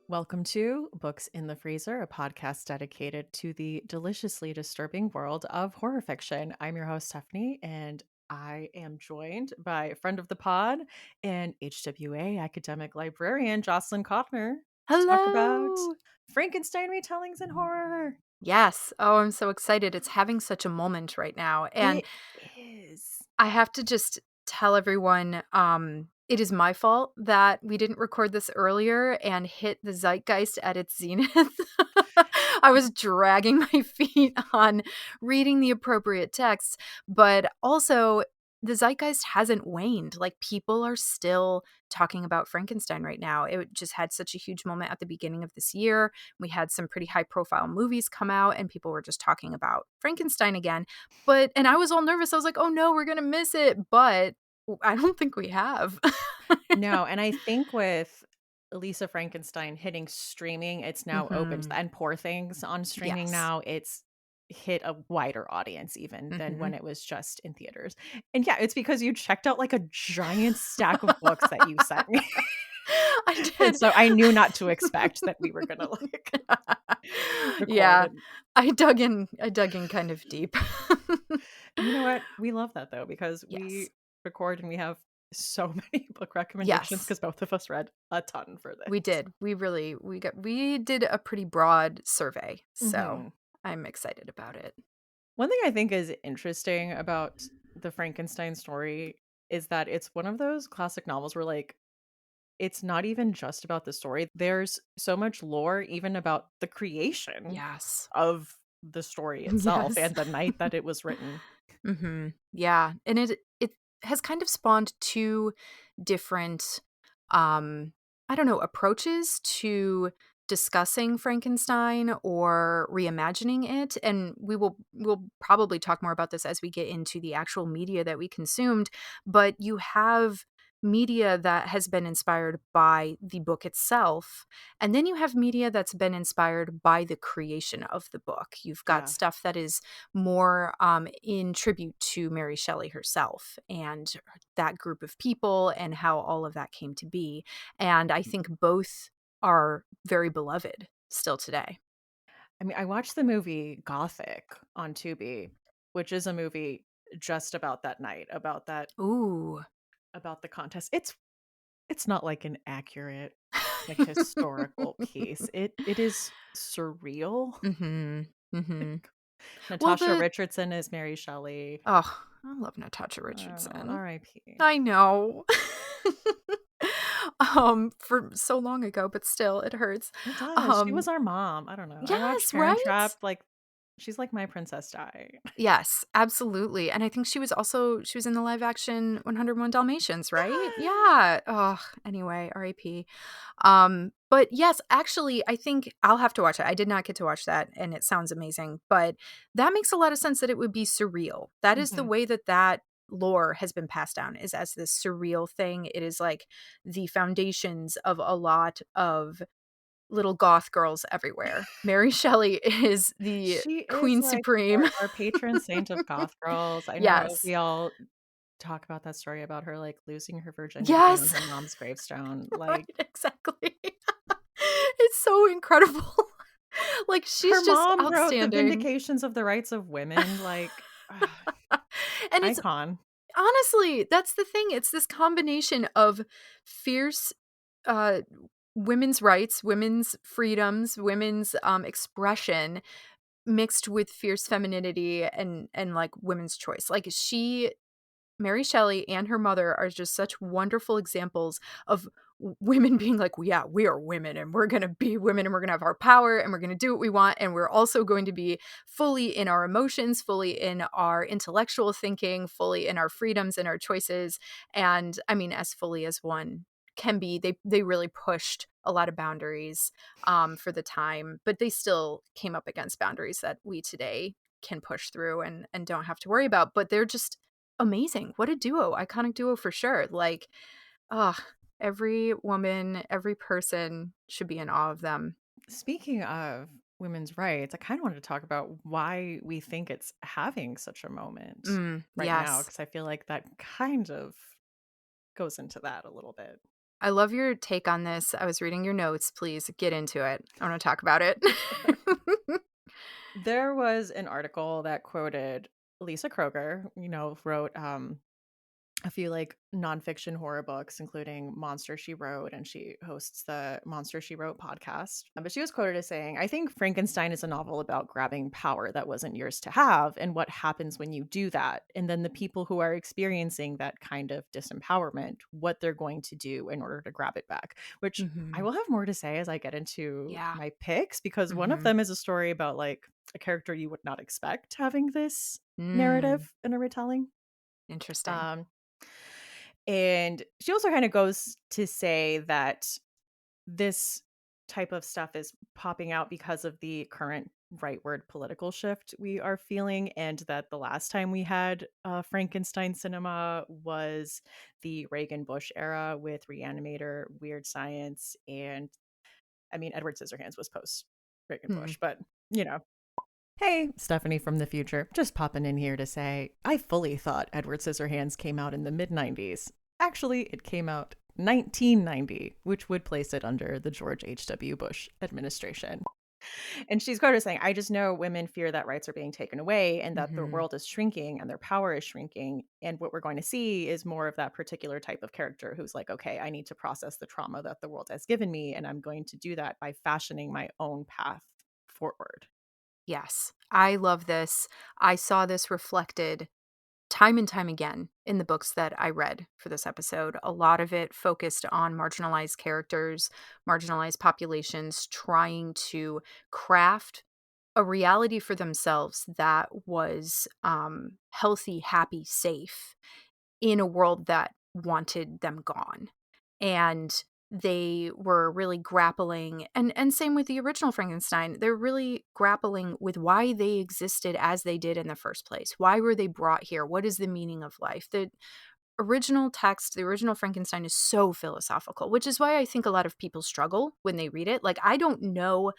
Welcome to Books in the Freezer, a podcast dedicated to the deliciously disturbing world of horror fiction. I'm your host, Stephanie, and I am joined by a friend of the pod and HWA academic librarian, Jocelyn Codner, to talk about Hello. Frankenstein retellings and horror. Yes. Oh, I'm so excited. It's having such a moment right now. And It is. I have to just tell everyone it is my fault that we didn't record this earlier and hit the zeitgeist at its zenith. I was dragging my feet on reading the appropriate texts, but also the zeitgeist hasn't waned. Like, people are still talking about Frankenstein right now. It just had such a huge moment at the beginning of this year. We had some pretty high profile movies come out and people were just talking about Frankenstein again. And I was all nervous. I was like, "Oh no, we're gonna miss it." But I don't think we have. No, and I think with Lisa Frankenstein hitting streaming, it's now open Mhm. and Poor Things on streaming Yes. now, it's hit a wider audience even than when Mhm. it was just in theaters. And yeah, it's because you checked out like a giant stack of books that you sent me. I And did. so I knew not to expect that we were gonna like record Yeah. and I dug in kind of deep. you know what? We love that though because Yes. we record and we have so many book recommendations Yes. because both of us read a ton for We this. did. We did a pretty broad survey, so Mhm. I'm excited about it. One thing I think is interesting about the Frankenstein story is that it's one of those classic novels where, like, it's not even just about the story. There's so much lore even about the creation Yes. of the story itself Yes. and the night that it was written. Mhm. Yeah, and it has kind of spawned 2 different, um, I don't know, approaches to discussing Frankenstein or reimagining it, and we'll probably talk more about this as we get into the actual media that we consumed, but you have media that has been inspired by the book itself, and then you have media that's been inspired by the creation of the book. You've got Yeah. stuff that is more in tribute to Mary Shelley herself and that group of people and how all of that came to be. And I think both are very beloved still today. I mean, I watched the movie Gothic on Tubi, which is a movie just about that night, Ooh. about the contest. It's not like an accurate like historical piece. It is surreal. Mhm. Mhm. Well, Natasha the Richardson is Mary Shelley. oh, I love Natasha I don't know, Richardson. R.I.P. I know. For so long ago, but still it hurts. It does. She Um, was our mom. I don't know. I watched yes, Parent right? Trap, like, she's like my Princess Di. Yes, absolutely, and I think she was in the live action 101 Dalmatians, right? Yeah. Yeah. Oh, anyway, RIP. But yes, actually, I think I'll have to watch it. I did not get to watch that, and it sounds amazing, but that makes a lot of sense that it would be surreal. That is the Mhm. way that lore has been passed down, is as this surreal thing. It is like the foundations of a lot of little goth girls everywhere. Mary Shelley is the She is queen like supreme. our patron saint of goth girls. I know Yes. we all talk about that story about her, like, losing her virginity on Yes. her mom's gravestone, Right, like, exactly. It's so incredible. Like, her she's just mom wrote The outstanding. Vindications of the Rights of Women, like, And it's icon. honestly, that's the thing, it's this combination of fierce, uh, women's rights, women's freedoms, women's, expression mixed with fierce femininity and, like, women's choice. Like, Mary Shelley and her mother are just such wonderful examples of women being like, "Well, yeah, we are women and we're going to be women and we're going to have our power and we're going to do what we want. And we're also going to be fully in our emotions, fully in our intellectual thinking, fully in our freedoms and our choices." And I mean, as fully as one can be, they really pushed a lot of boundaries for the time, but they still came up against boundaries that we today can push through and don't have to worry about. But they're just amazing. What a duo. Iconic duo for sure. Like, ah, every woman, every person should be in awe of them. Speaking of women's rights, I kinda wanted to talk about why we think it's having such a moment right now, Yes. because I feel like that kind of goes into that a little bit. I love your take on this. I was reading your notes. Please get into it. I want to talk about it. There was an article that quoted Lisa Kroger, wrote a few like nonfiction horror books, including Monster She Wrote, and she hosts the Monster She Wrote podcast. But she was quoted as saying, I think Frankenstein is a novel about grabbing power that wasn't yours to have and what happens when you do that. And then the people who are experiencing that kind of disempowerment, what they're going to do in order to grab it back, which I Hmm. will have more to say as I get into Yeah. my picks, because one of Hmm. them is a story about like a character you would not expect having this Mm, narrative in a retelling. interesting. Um, and she also kind of goes to say that this type of stuff is popping out because of the current rightward political shift we are feeling, and that the last time we had Frankenstein cinema was the Reagan Bush era with Reanimator, Weird Science, and I mean, Edward Scissorhands was post Reagan Hmm. Bush, but you know. Hey, Stephanie from the future. Just popping in here to say I fully thought Edward Scissorhands came out in the mid 90s. Actually, it came out 1990, which would place it under the George H.W. Bush administration. And she's quoted saying, I just know women fear that rights are being taken away and that the Hmm. world is shrinking and their power is shrinking. And what we're going to see is more of that particular type of character who's like, okay, I need to process the trauma that the world has given me. And I'm going to do that by fashioning my own path forward. Yes. I love this. I saw this reflected time and time again in the books that I read for this episode. A lot of it focused on marginalized characters, marginalized populations trying to craft a reality for themselves that was healthy, happy, safe in a world that wanted them gone. And they were really grappling, and same with the original Frankenstein. They're really grappling with why they existed as they did in the first place. Why were they brought here? What is the meaning of life? The original text, the original Frankenstein is so philosophical, which is why I think a lot of people struggle when they read it. Like, I don't know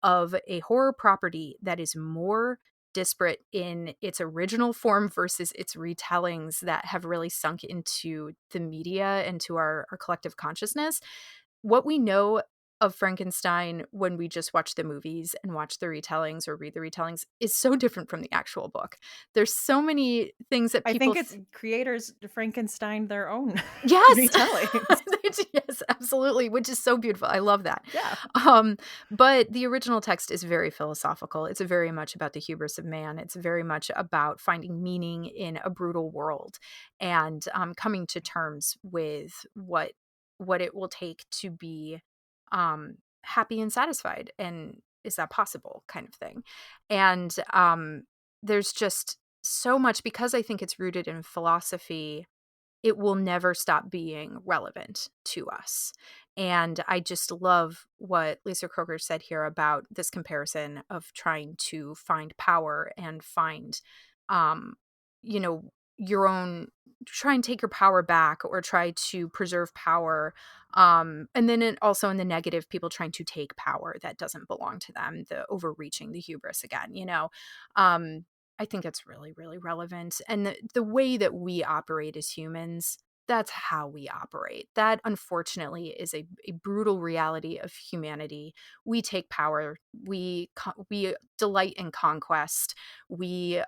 of a horror property that is more disparate in its original form versus its retellings that have really sunk into the media and to our collective consciousness. What we know of Frankenstein when we just watch the movies and watch the retellings or read the retellings is so different from the actual book. There's so many things that I people think it's creators Frankenstein their own Yes. retellings. Yes, absolutely, which is so beautiful. I love that. Yeah. Um, but the original text is very philosophical. It's very much about the hubris of man. It's very much about finding meaning in a brutal world and coming to terms with what it will take to be happy and satisfied. And is that possible, kind of thing. And there's just so much because I think it's rooted in philosophy. It will never stop being relevant to us. And I just love what Lisa Kroger said here about this comparison of trying to find power and find, um, your own, try and take your power back or try to preserve power. And then also in the negative, people trying to take power that doesn't belong to them, the overreaching, the hubris again. Um, I think it's really, really relevant. And the way that we operate as humans, that's how we operate. That unfortunately is a brutal reality of humanity. We take power. We delight in conquest. We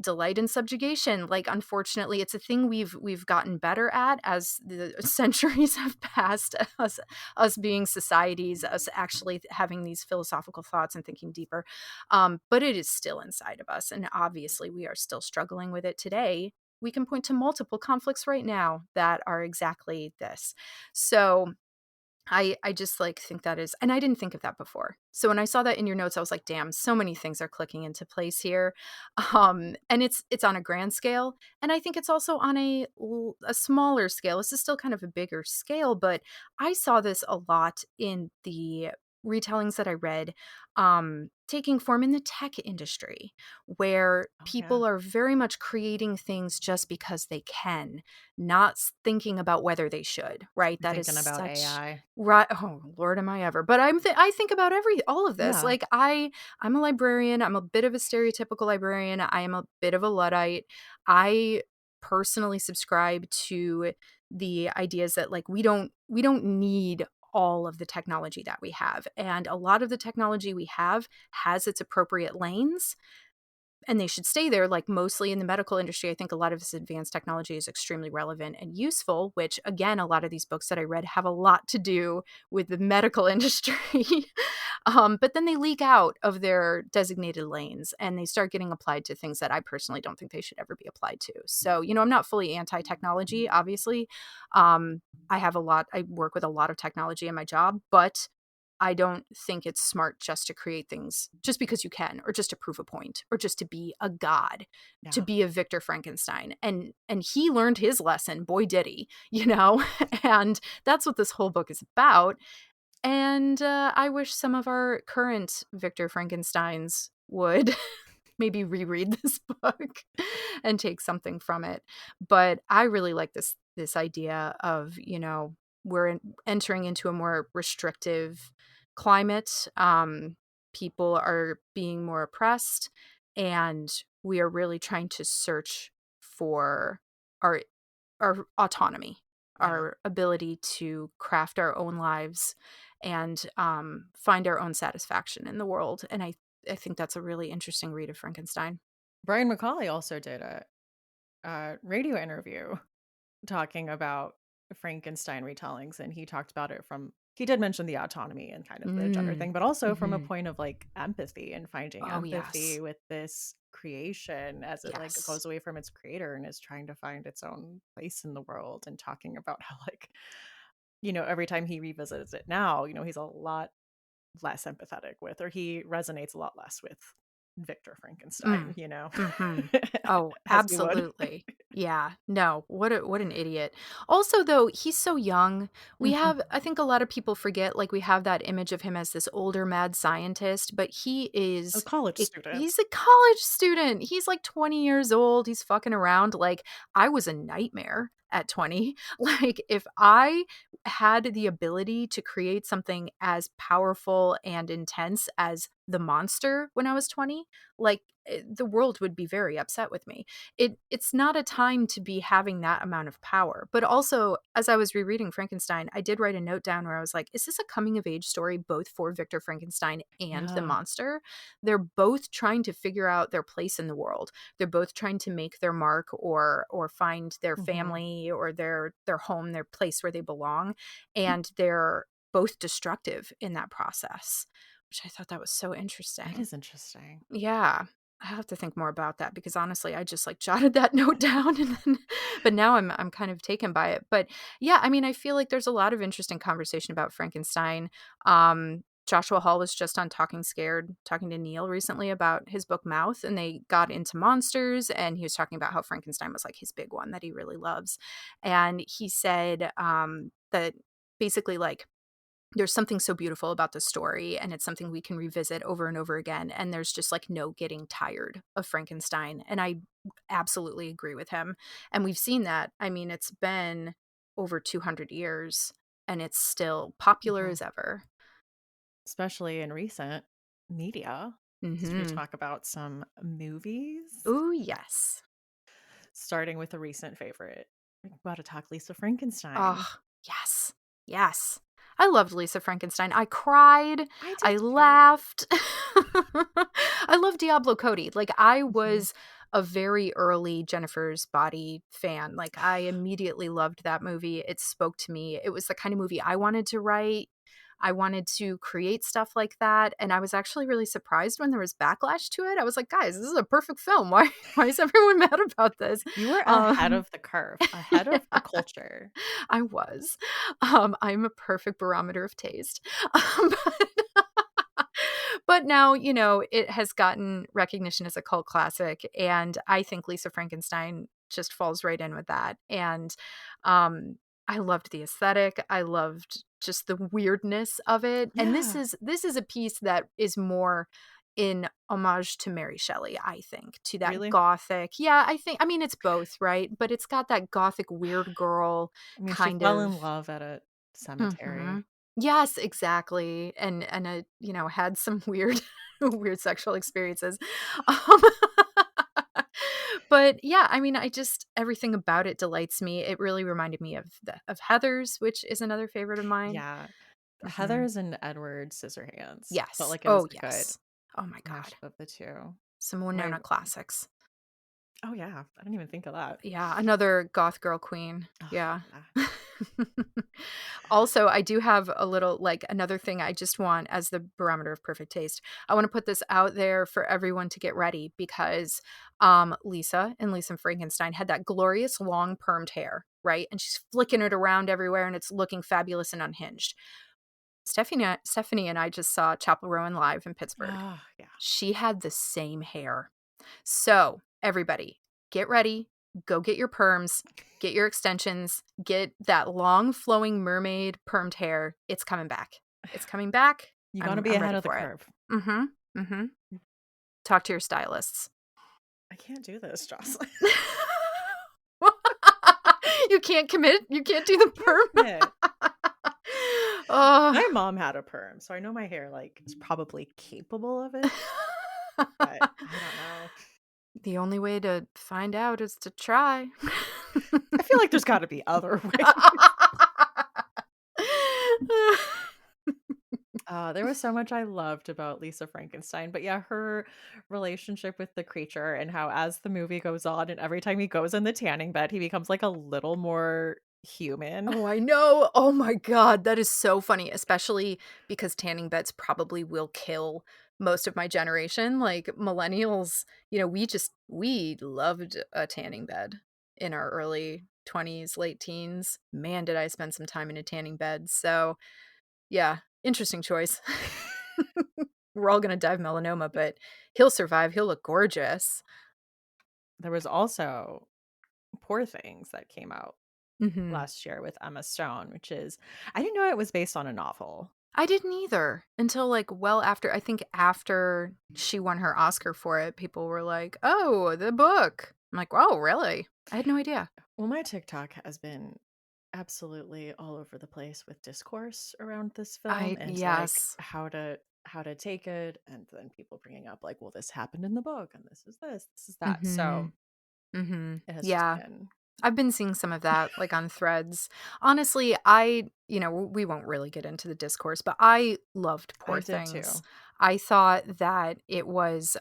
delight in subjugation. Like, unfortunately, it's a thing we've gotten better at as the centuries have passed. Us being societies, us actually having these philosophical thoughts and thinking deeper. But it is still inside of us. And obviously, we are still struggling with it today. We can point to multiple conflicts right now that are exactly this. So I just, like, think that is, and I didn't think of that before. So when I saw that in your notes, I was like, "Damn, so many things are clicking into place here." And it's on a grand scale, and I think it's also on a smaller scale. This is still kind of a bigger scale, but I saw this a lot in the retellings that I read, taking form in the tech industry, where Oh, yeah. people are very much creating things just because they can, not thinking about whether they should, right? I'm That is thinking about such AI. right. Oh, Lord, am I ever. But I think about all of this. Yeah. Like, I'm a librarian. I'm a bit of a stereotypical librarian. I am a bit of a Luddite. I personally subscribe to the ideas that, like, we don't need all of the technology that we have, and a lot of the technology we have has its appropriate lanes, and they should stay there. Like, mostly in the medical industry, I think a lot of this advanced technology is extremely relevant and useful, which, again, a lot of these books that I read have a lot to do with the medical industry. But then they leak out of their designated lanes and they start getting applied to things that I personally don't think they should ever be applied to. So, I'm not fully anti-technology, obviously. I work with a lot of technology in my job, but I don't think it's smart just to create things just because you can, or just to prove a point, or just to be a god, to Yeah. be a Victor Frankenstein. And he learned his lesson, boy did he, and that's what this whole book is about. And I wish some of our current Victor Frankensteins would maybe reread this book and take something from it. But I really like this idea of, entering into a more restrictive climate. People are being more oppressed, and we are really trying to search for our our autonomy, Yeah. our ability to craft our own lives and find our own satisfaction in the world. And I think that's a really interesting read of Frankenstein. Brian McCauley also did a radio interview talking about Frankenstein retellings, and he talked about it from he did mention the autonomy and kind of the gender Mm. thing, but also from a Hmm. point of like empathy and finding Oh, yes. empathy with this creation as it like Yes. goes away from its creator and is trying to find its own place in the world, and talking about how like every time he revisits it now, he's a lot less empathetic with, or he resonates a lot less with Victor Frankenstein, Mm. Hmm. Oh, as he would. absolutely. Yeah. No, what an idiot. Also, though, he's so young. We Mhm. have, I think a lot of people forget, like, we have that image of him as this older mad scientist, but A college student. he's a college student. He's like 20 years old. He's fucking around. Like, I was a nightmare at 20. Like, if I had the ability to create something as powerful and intense as the monster when I was 20, like, the world would be very upset with me. It's not a time to be having that amount of power. But also, as I was rereading Frankenstein, I did write a note down where I was like, is this a coming of age story both for Victor Frankenstein and the Yeah. monster? They're both trying to figure out their place in the world. They're both trying to make their mark, or find their Mhm. family, or their home, their place where they belong, and they're both destructive in that process, which I thought that was so That interesting. is interesting. Yeah. I have to think more about that because honestly, I just like jotted that note down, and then but now I'm kind of taken by it. But yeah, I mean, I feel like there's a lot of interesting conversation about Frankenstein. Joshua Hall was just on Talking Scared, talking to Neil recently about his book Mouth, and they got into monsters, and he was talking about how Frankenstein was like his big one that he really loves. And he said that basically, like, there's something so beautiful about the story, and it's something we can revisit over and over again, and there's just like no getting tired of Frankenstein, and I absolutely agree with him. And we've seen that. I mean, it's been over 200 years and it's still popular Mhm. as ever. Especially in recent media. Should we Mhm. talk about some movies? Ooh, yes. Starting with a recent favorite. We're about to talk Lisa Frankenstein. Oh, yes. Yes. I loved Lisa Frankenstein. I cried. I did I too. laughed. I love Diablo Cody. Like, I Mhm. was a very early Jennifer's Body fan. Like, I immediately loved that movie. It spoke to me. It was the kind of movie I wanted to write. I wanted to create stuff like that, and I was actually really surprised when there was backlash to it. I was like, "Guys, this is a perfect film. Why is everyone mad about this?" You were ahead Um of the curve, ahead of the culture. I was. I'm a perfect barometer of taste. But now, it has gotten recognition as a cult classic, and I think Lisa Frankenstein just falls right in with that. And um, I loved the aesthetic. I loved just the weirdness of it. And this Yeah. is this is a piece that is more in homage to Mary Shelley, I think, to that Really? gothic. Yeah, I mean it's both, right? But it's got that gothic weird girl I mean, she kind fell of. in love at a cemetery. Mhm. Yes, exactly, and had some weird weird sexual experiences. Um, But yeah, I mean, I just everything about it delights me. It really reminded me of Heathers, which is another favorite of mine. Yeah. Mhm. Heather's and Edward Scissorhands felt Yes. like it was Oh, a good yes. Oh my god. mashup of the 2. Some My Winona classics. Oh, yeah, I didn't even think of that. Yeah, another goth girl queen. Oh, Yeah. yeah. Also, I do have a little like another thing I just want as the barometer of perfect taste. I want to put this out there for everyone to get ready because Lisa and Lisa Frankenstein had that glorious long permed hair, right? And she's flicking it around everywhere and it's looking fabulous and unhinged. Stephanie and I just saw Chapel Rowan live in Pittsburgh. Oh, yeah. She had the same hair. So, everybody, get ready, go get your perms, get your extensions, get that long flowing mermaid permed hair. It's coming back. It's coming back. You gotta be I'm ahead ready of the for it. curve. Mhm. Mhm. Talk to your stylists. I can't do this, Jocelyn. You can't commit? You can't do the Can't commit. perm? Oh. My mom had a perm, so I know my hair, like, is probably capable of it, but I don't know. The only way to find out is to try. I feel like there's gotta be other ways. There was so much I loved about Lisa Frankenstein, but yeah, her relationship with the creature and how as the movie goes on and every time he goes in the tanning bed, he becomes, like, a little more human. Oh, I know. Oh my god, that is so funny, especially because tanning beds probably will kill most of my generation. Like, millennials, we loved a tanning bed in our early 20s, late teens. Man, did I spend some time in a tanning bed. So, yeah, interesting choice. We're all gonna die of melanoma, but he'll survive. He'll look gorgeous. There was also Poor Things that came out Mhm. last year with Emma Stone, which is I didn't know it was based on a novel. I didn't either until, like, well after I think after she won her Oscar for it, people were like, "Oh, the book." I'm like, "Oh, really?" I had no idea. Well, my TikTok has been absolutely all over the place with discourse around this film I and like yes. how to take it and then people bringing up like well this happened in the book and this is that. So Mhm. Mhm. it has just Yeah. been I've been seeing some of that, like, on threads. Honestly, we won't really get into the discourse, but I loved I Poor did Things. too. I thought that it was,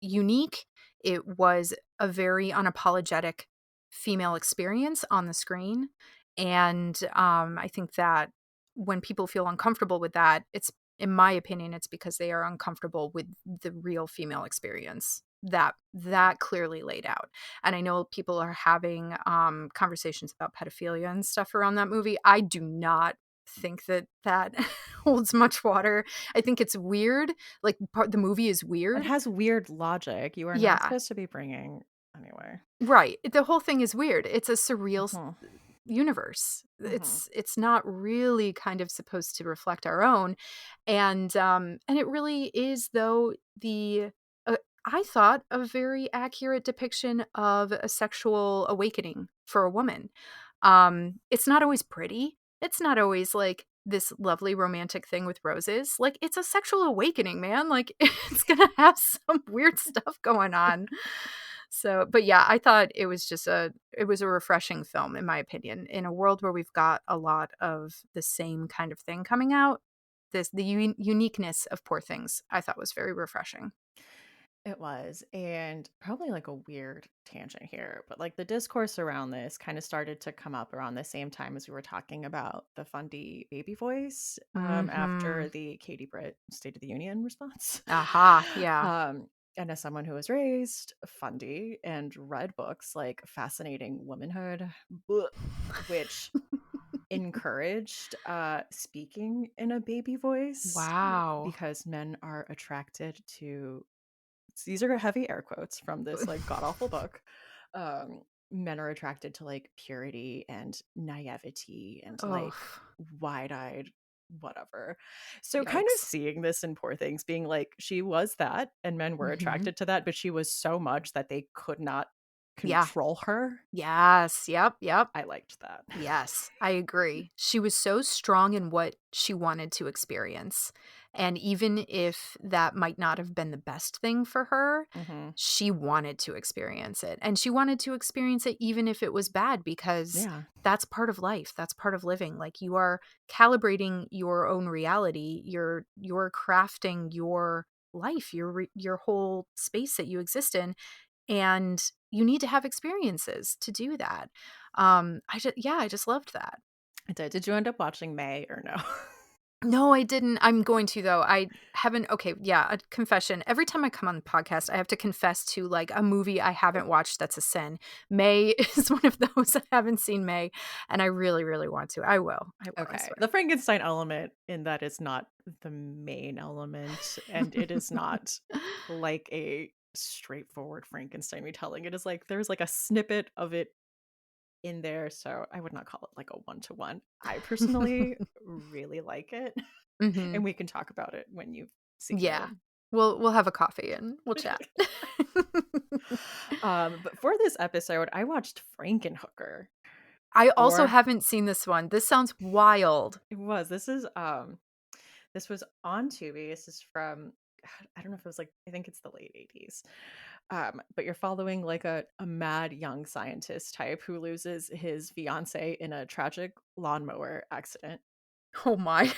unique. It was a very unapologetic female experience on the screen. And I think that when people feel uncomfortable with that, in my opinion, it's because they are uncomfortable with the real female experience that clearly laid out. And I know people are having conversations about pedophilia and stuff around that movie. I do not think that holds much water. I think it's weird. Like the movie is It weird. has weird logic. You are not Yeah, supposed to be bringing anyway. right. The whole thing is weird. It's a surreal Mhm. universe. Mhm. It's not really kind of supposed to reflect our own, and it really is though I thought a very accurate depiction of a sexual awakening for a woman. It's not always pretty. It's not always like this lovely romantic thing with roses. Like it's a sexual awakening, man. Like it's gonna have some weird stuff going on. So, but yeah, I thought it was a refreshing film in my opinion. In a world where we've got a lot of the same kind of thing coming out, the uniqueness of Poor Things I thought was very refreshing. It was, and probably like a weird tangent here, but like the discourse around this kind of started to come up around the same time as we were talking about the Fundy baby voice after Mhm. the Katie Britt State of the Union response. Aha, yeah. um, and as someone who was raised Fundy and read books like Fascinating Womanhood, bleh, which encouraged speaking in a baby voice Wow. because men are attracted to these are heavy air quotes from this like god awful book. Um, Men are attracted to like purity and naivety and Oh, like wide eyed whatever. So kind of yikes. seeing this in Poor Things being like she was that and men were Mhm. attracted to that, but she was so much that they could not Yeah. control her. Yes. Yep. Yep. I liked that. Yes, I agree. She was so strong in what she wanted to experience. And even if that might not have been the best thing for her, Mhm. she wanted to experience it. And she wanted to experience it even if it was bad, because Yeah. that's part of life. That's part of living. Like, you are calibrating your own reality. You're crafting your life, your whole space that you exist in, and you need to have experiences to do that. I just loved that. I did. Did you end up watching May or no? No, I didn't. I'm going to, though. I haven't. Okay, yeah, a confession. Every time I come on the podcast, I have to confess to like a movie I haven't watched that's a sin. May is one of those. I haven't seen May, and I really, really want to. I will. I will, I Okay. swear. The Frankenstein element in that is not the main element, and it is not like a straightforward Frankenstein retelling. It is like there's like a snippet of it in there, so I would not call it like a one to one. I personally really like it, Mhm. and we can talk about it when you've seen Yeah. it. We'll have a coffee and we'll chat. But for this episode, I watched Frankenhooker. I also Or haven't seen this one. This sounds wild. it was. This was on Tubi. This is from God, I don't know if it was like I think it's the late 80s. But you're following like a mad young scientist type who loses his fiance in a tragic lawnmower accident. Oh my.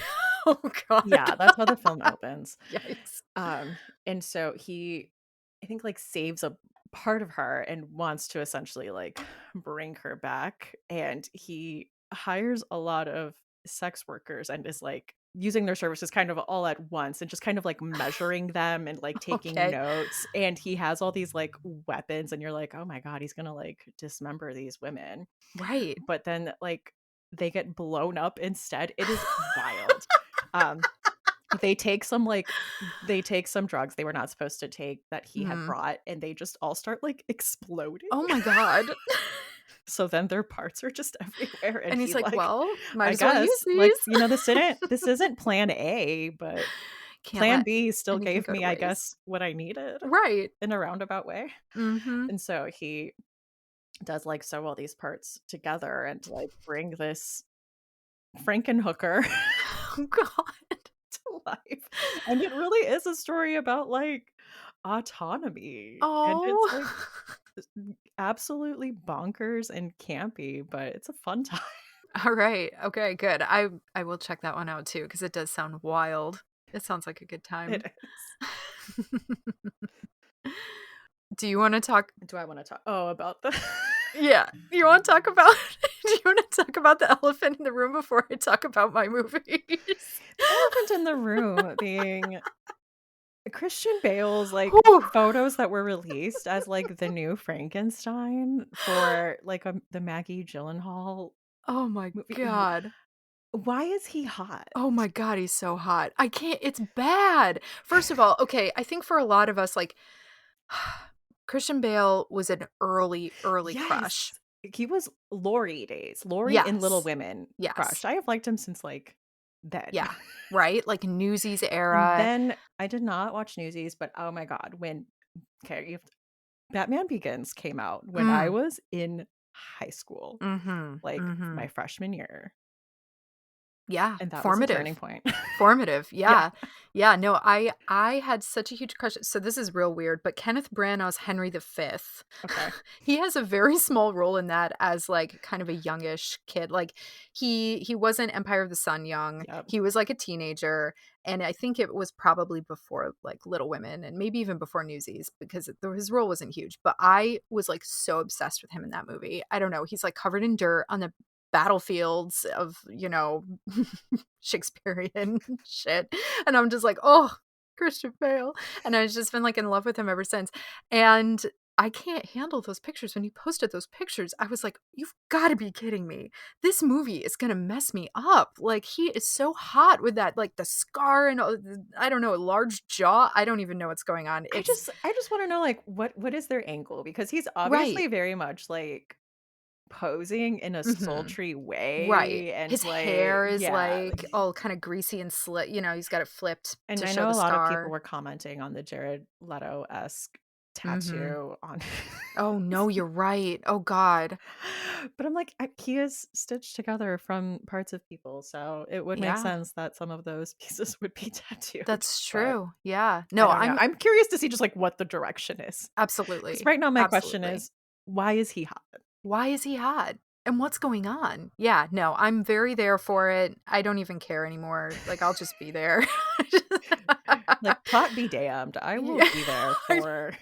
Oh god. Yeah, that's how the film opens. Yikes. Um, and so he, I think, like saves a part of her and wants to essentially like bring her back. And he hires a lot of sex workers and is like using their services kind of all at once and just kind of like measuring them and like taking Okay. notes. And he has all these like weapons, and you're like, oh my God, he's gonna like dismember these women. Right. But then like they get blown up instead. It is wild. Um, they take some, like they take some drugs they were not supposed to take that he had Mm. brought, and they just all start, like, exploding. Oh my god. So then their parts are just everywhere, and And he's he, like, like, "Well, might I as well use guess, like, these." this isn't plan A, but Can't plan let B still anything gave go to me, I waste. guess, what I needed Right. in a roundabout way. Mhm. And so he does, like, sew all these parts together and, like, bring this Frankenhooker Oh god. to life. And it really is a story about, like, autonomy, and it's, Oh. like, absolutely bonkers and campy, but it's a fun time. Alright. Okay, good. I will check that one out too, because it does sound wild. It sounds like a good time. It is. Do you wanna talk Do I wanna talk about the Yeah. You wanna talk about do you wanna talk about the elephant in the room before I talk about my movies? the elephant in the room being Christian Bale's, like, Whew. photos that were released as, like, the new Frankenstein for, like, the Maggie Gyllenhaal Oh my movie. god. Why is he hot? Oh my god, he's so hot. I can't, it's bad. First of all, okay, I think for a lot of us, like, Christian Bale was an early crush. Yes. He was Laurie days. Laurie in Little Yes. Women Yes. crush. I have liked him since, like, then. Yeah. Right? Like Newsies And era. then I did not watch Newsies, but oh my god, when okay, Batman Begins came out when I Mm. was in high school, Mhm. like, my Mhm. freshman year, Yeah. and that was a turning Formative. point. Formative, Yeah. yeah. Yeah, no, I had such a huge crush, so this is real weird, but Kenneth Branagh's Henry V, Okay. he has a very small role in that as, like, kind of a youngish kid, like, he wasn't Empire of the Sun young, Yep. he was, like, a teenager, and I think it was probably before, like, Little Women and maybe even before Newsies, because his role wasn't huge, but I was, like, so obsessed with him in that movie. I don't know, he's, like, covered in dirt on the battlefields of, Shakespearean shit, and I'm just like, "Oh, Christian Bale," and I've just been, like, in love with him ever since, and I can't handle those pictures. When he posted those pictures, I was like, "You've gotta be kidding me. This movie is gonna mess me up." Like, he is so hot with that, like, the scar and all the I don't know, large jaw. I don't even know what's going on. It's I just wanna know, like, what is their angle? Because he's right. obviously very much, like, posing in a Mhm. sultry Right. way and, His like hair is, yeah, like, like all kinda greasy and he's got it flipped and to I show know the a lot of people scar. were commenting on the Jared Leto-esque Mhm. tattoo on. Oh, no, you're right. Oh god. But I'm like, he is stitched together from parts of people, so it would make Yeah, sense that some of those pieces would be tattooed. that's But true. Yeah. I No, don't know. I'm I'm curious to see just like what the direction is. Because absolutely. right now my question Absolutely. is, why is he hot? Why is he hot? And what's going on? Yeah, no, I'm very there for it. I don't even care anymore. Like, I'll just be there. Like, plot be damned. I will Yeah. be there for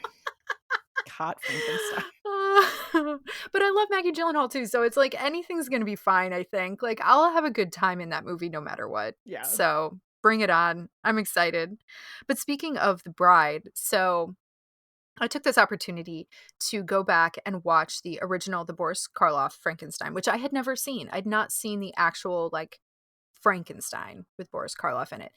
hot Frankenstein. But I love Maggie Gyllenhaal too, so it's like anything's gonna be fine, I think. Like, I'll have a good time in that movie no matter what. Yeah. So, bring it on. I'm excited. But speaking of The Bride, so I took this opportunity to go back and watch the original, the Boris Karloff Frankenstein, which I had never seen. I'd not seen the actual, like, Frankenstein with Boris Karloff in it.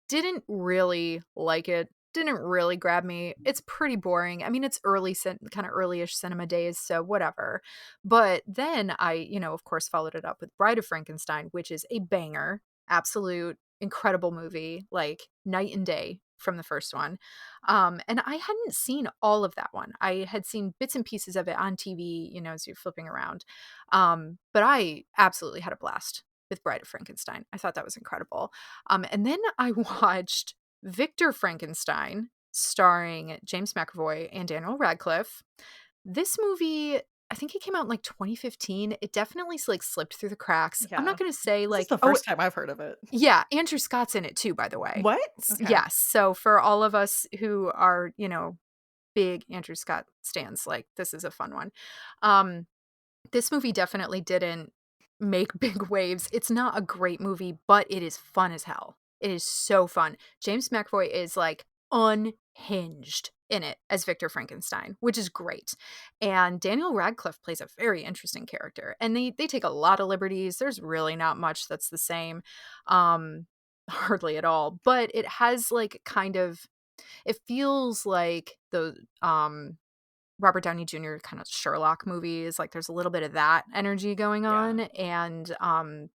Didn't really like it. Didn't really grab me. It's pretty boring. I mean, it's kind of early-ish cinema days, so whatever. But then I, of course, followed it up with Bride of Frankenstein, which is a banger, absolute incredible movie, like night and day from the first one. And I hadn't seen all of that one. I had seen bits and pieces of it on TV, as you're flipping around. But I absolutely had a blast with Bride of Frankenstein. I thought that was incredible. And then I watched Victor Frankenstein, starring James McAvoy and Daniel Radcliffe. This movie, I think it came out in like 2015. It definitely like slipped through the cracks. I'm not Yeah. going to say This is like, the oh, first time I've heard of it. yeah, Andrew Scott's in it too, by the way. What? Okay. Yes. So for all of us who are, big Andrew Scott stans, like this is a fun one. Um, this movie definitely didn't make big waves. It's not a great movie, but it is fun as hell. It is so fun. James McAvoy is like unhinged in it as Victor Frankenstein, which is great. And Daniel Radcliffe plays a very interesting character. And they take a lot of liberties. There's really not much that's the same. Hardly at all. But it has like kind of it feels like the Robert Downey Jr. kind of Sherlock movies, like, there's a little bit of that energy going Yeah. on, and,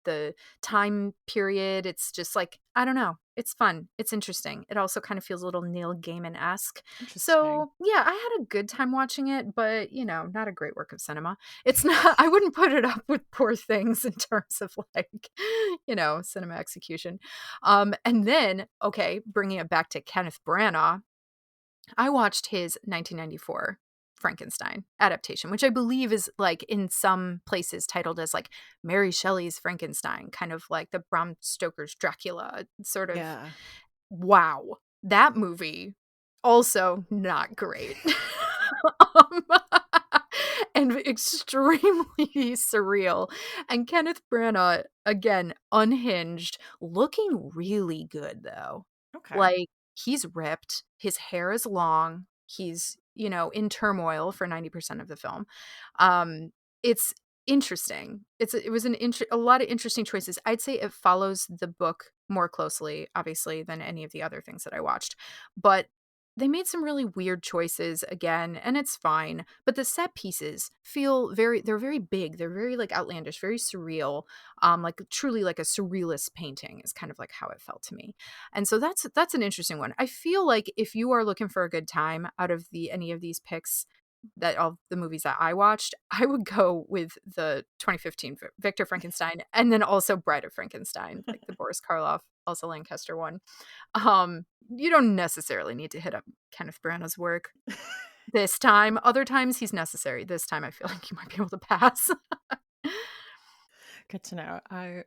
the time period, it's just, like, I don't know, it's fun, it's interesting. It also kind of feels a little Neil Gaiman-esque. Interesting. So, yeah, I had a good time watching it, but, not a great work of cinema. It's not I wouldn't put it up with Poor Things in terms of, like, cinema execution. And then, okay, bringing it back to Kenneth Branagh, I watched his 1994 Frankenstein adaptation, which I believe is like in some places titled as like Mary Shelley's Frankenstein, kind of like the Bram Stoker's Dracula sort of. Yeah. Wow. That movie also not great. um, and extremely surreal. And Kenneth Branagh, again, unhinged, looking really good though. Okay. Like, he's ripped, his hair is long, he's, in turmoil for 90% of the film. It's interesting. It was a lot of interesting choices. I'd say it follows the book more closely, obviously, than any of the other things that I watched. But they made some really weird choices again, and it's fine. But the set pieces they're very big. They're very like outlandish, very surreal. Like truly like a surrealist painting is kind of like how it felt to me. And so that's an interesting one. I feel like if you are looking for a good time out of any of these picks, that all the movies that I watched, I would go with the 2015 Victor Frankenstein and then also Bride of Frankenstein, like the Boris Karloff, Elsa Lanchester one. You don't necessarily need to hit up Kenneth Branagh's work this time. Other times he's necessary. This time I feel like you might be able to pass. Good to know. I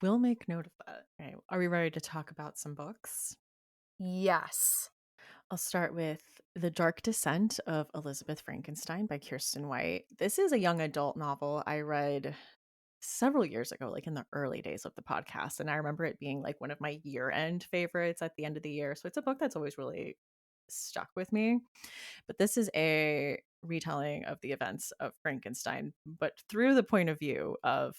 will make note of that. Okay. Are we ready to talk about some books? Yes. I'll start with The Dark Descent of Elizabeth Frankenstein by Kirsten White. This is a young adult novel I read several years ago, like in the early days of the podcast. And I remember it being like one of my year end favorites at the end of the year. So it's a book that's always really stuck with me. But this is a retelling of the events of Frankenstein, but through the point of view of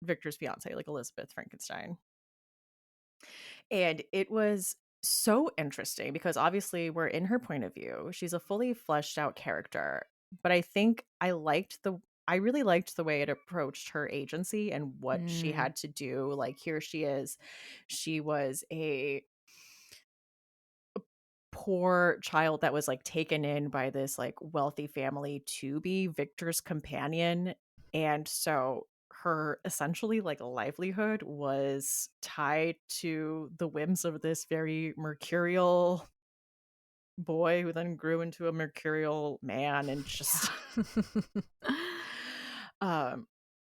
Victor's fiance, like Elizabeth Frankenstein. And it was so interesting because obviously we're in her point of view. She's a fully fleshed out character, but I really liked the way it approached her agency and what she Mm, had to do. Like here she is. She was a poor child that was, like, taken in by this, like, wealthy family to be Victor's companion, and so her essentially, like, livelihood was tied to the whims of this very mercurial boy who then grew into a mercurial man and just Yeah. um,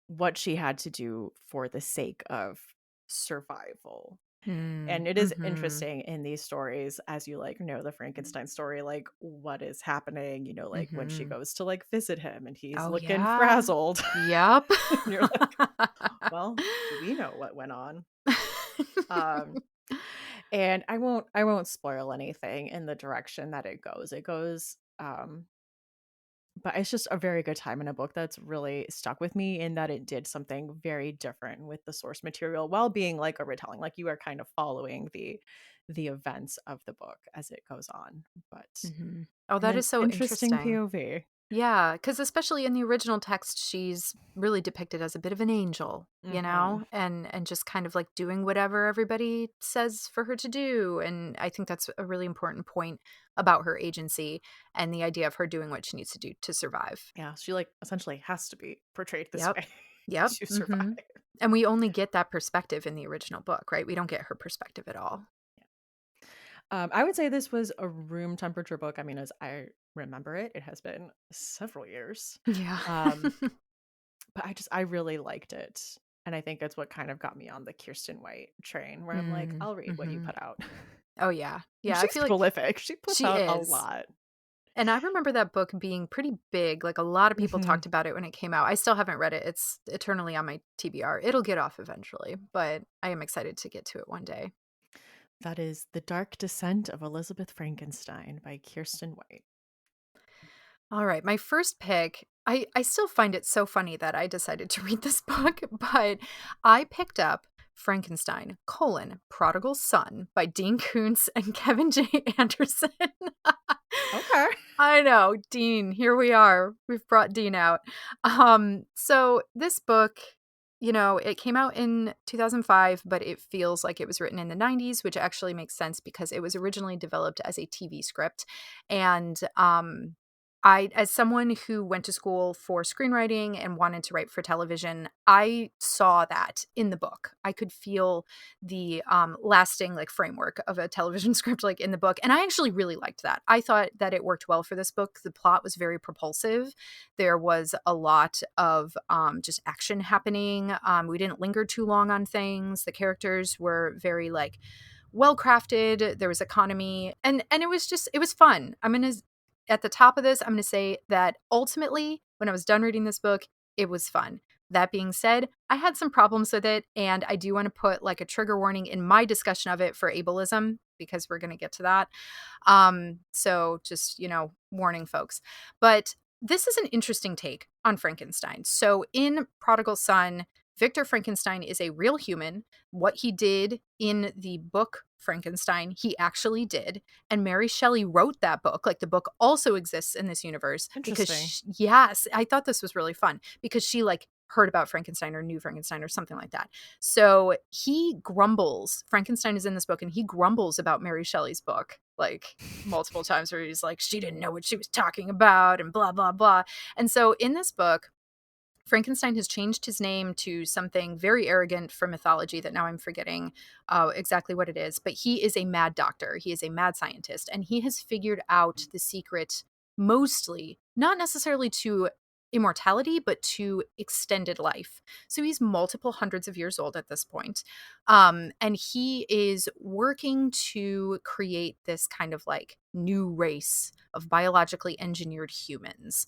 what she had to do for the sake of survival. Mm, And it is mhm, interesting in these stories as you, like, know the Frankenstein story, like, what is happening, like, when she mhm. goes to, like, visit him and he's Oh, looking yeah. frazzled. Yep. And you're like, "Well, we know what went on." Um, and I won't spoil anything in the direction that it goes. It goes, but it's just a very good time in a book that's really stuck with me in that it did something very different with the source material while being like a retelling. Like you are kind of following the events of the book as it goes on, but Mhm. Oh, in that an is so interesting interesting. POV. Yeah, because especially in the original text, she's really depicted as a bit of an angel, Mhm. and just kind of, like, doing whatever everybody says for her to do, and I think that's a really important point about her agency and the idea of her doing what she needs to do to survive. Yeah, she like essentially has to be portrayed this Yep. way Yep. to survive. Mhm. And we only get that perspective in the original book, right? We don't get her perspective at all. I would say this was a room temperature book. I mean, as I remember it, it has been several years. Yeah. Um, but I really liked it, and I think it's what kind of got me on the Kirsten White train where I'm like, Mm, "I'll read what you mhm. put out." Oh, yeah. And Yeah, I she's feel like prolific. She puts she out a is. lot. And I remember that book being pretty big, like, a lot of people Mhm. talked about it when it came out. I still haven't read it, it's eternally on my TBR. It'll get off eventually, but I am excited to get to it one day. That is The Dark Descent of Elizabeth Frankenstein by Kirsten White. Alright, my first pick, I still find it so funny that I decided to read this book, but I picked up Frankenstein: Prodigal Son by Dean Koontz and Kevin J. Anderson. Okay. I know, Dean, here we are. We've brought Dean out. So this book, it came out in 2005, but it feels like it was written in the 90s, which actually makes sense because it was originally developed as a TV script. And as someone who went to school for screenwriting and wanted to write for television, I saw that in the book. I could feel the lasting like framework of a television script like in the book, and I actually really liked that. I thought that it worked well for this book. The plot was very propulsive. There was a lot of just action happening. We didn't linger too long on things. The characters were very like well crafted. There was economy, and it was fun. I'm gonna At the top of this, I'm gonna say that ultimately, when I was done reading this book, it was fun. That being said, I had some problems with it, and I do want to put like a trigger warning in my discussion of it for ableism because we're going to get to that. So just, warning folks. But this is an interesting take on Frankenstein. So in Prodigal Son, Victor Frankenstein is a real human. What he did in the book Frankenstein, he actually did. And Mary Shelley wrote that book. Like the book also exists in this universe because, Interesting. yes, I thought this was really fun because she like heard about Frankenstein or knew Frankenstein or something like that. So he grumbles. Frankenstein is in this book and he grumbles about Mary Shelley's book like multiple times where he's like, she didn't know what she was talking about and blah, blah, blah. And so in this book, Frankenstein has changed his name to something very arrogant from mythology that now I'm forgetting exactly what it is. But he is a mad doctor. He is a mad scientist. And he has figured out the secret mostly, not necessarily to immortality, but to extended life. So he's multiple hundreds of years old at this point. And he is working to create this kind of like new race of biologically engineered humans.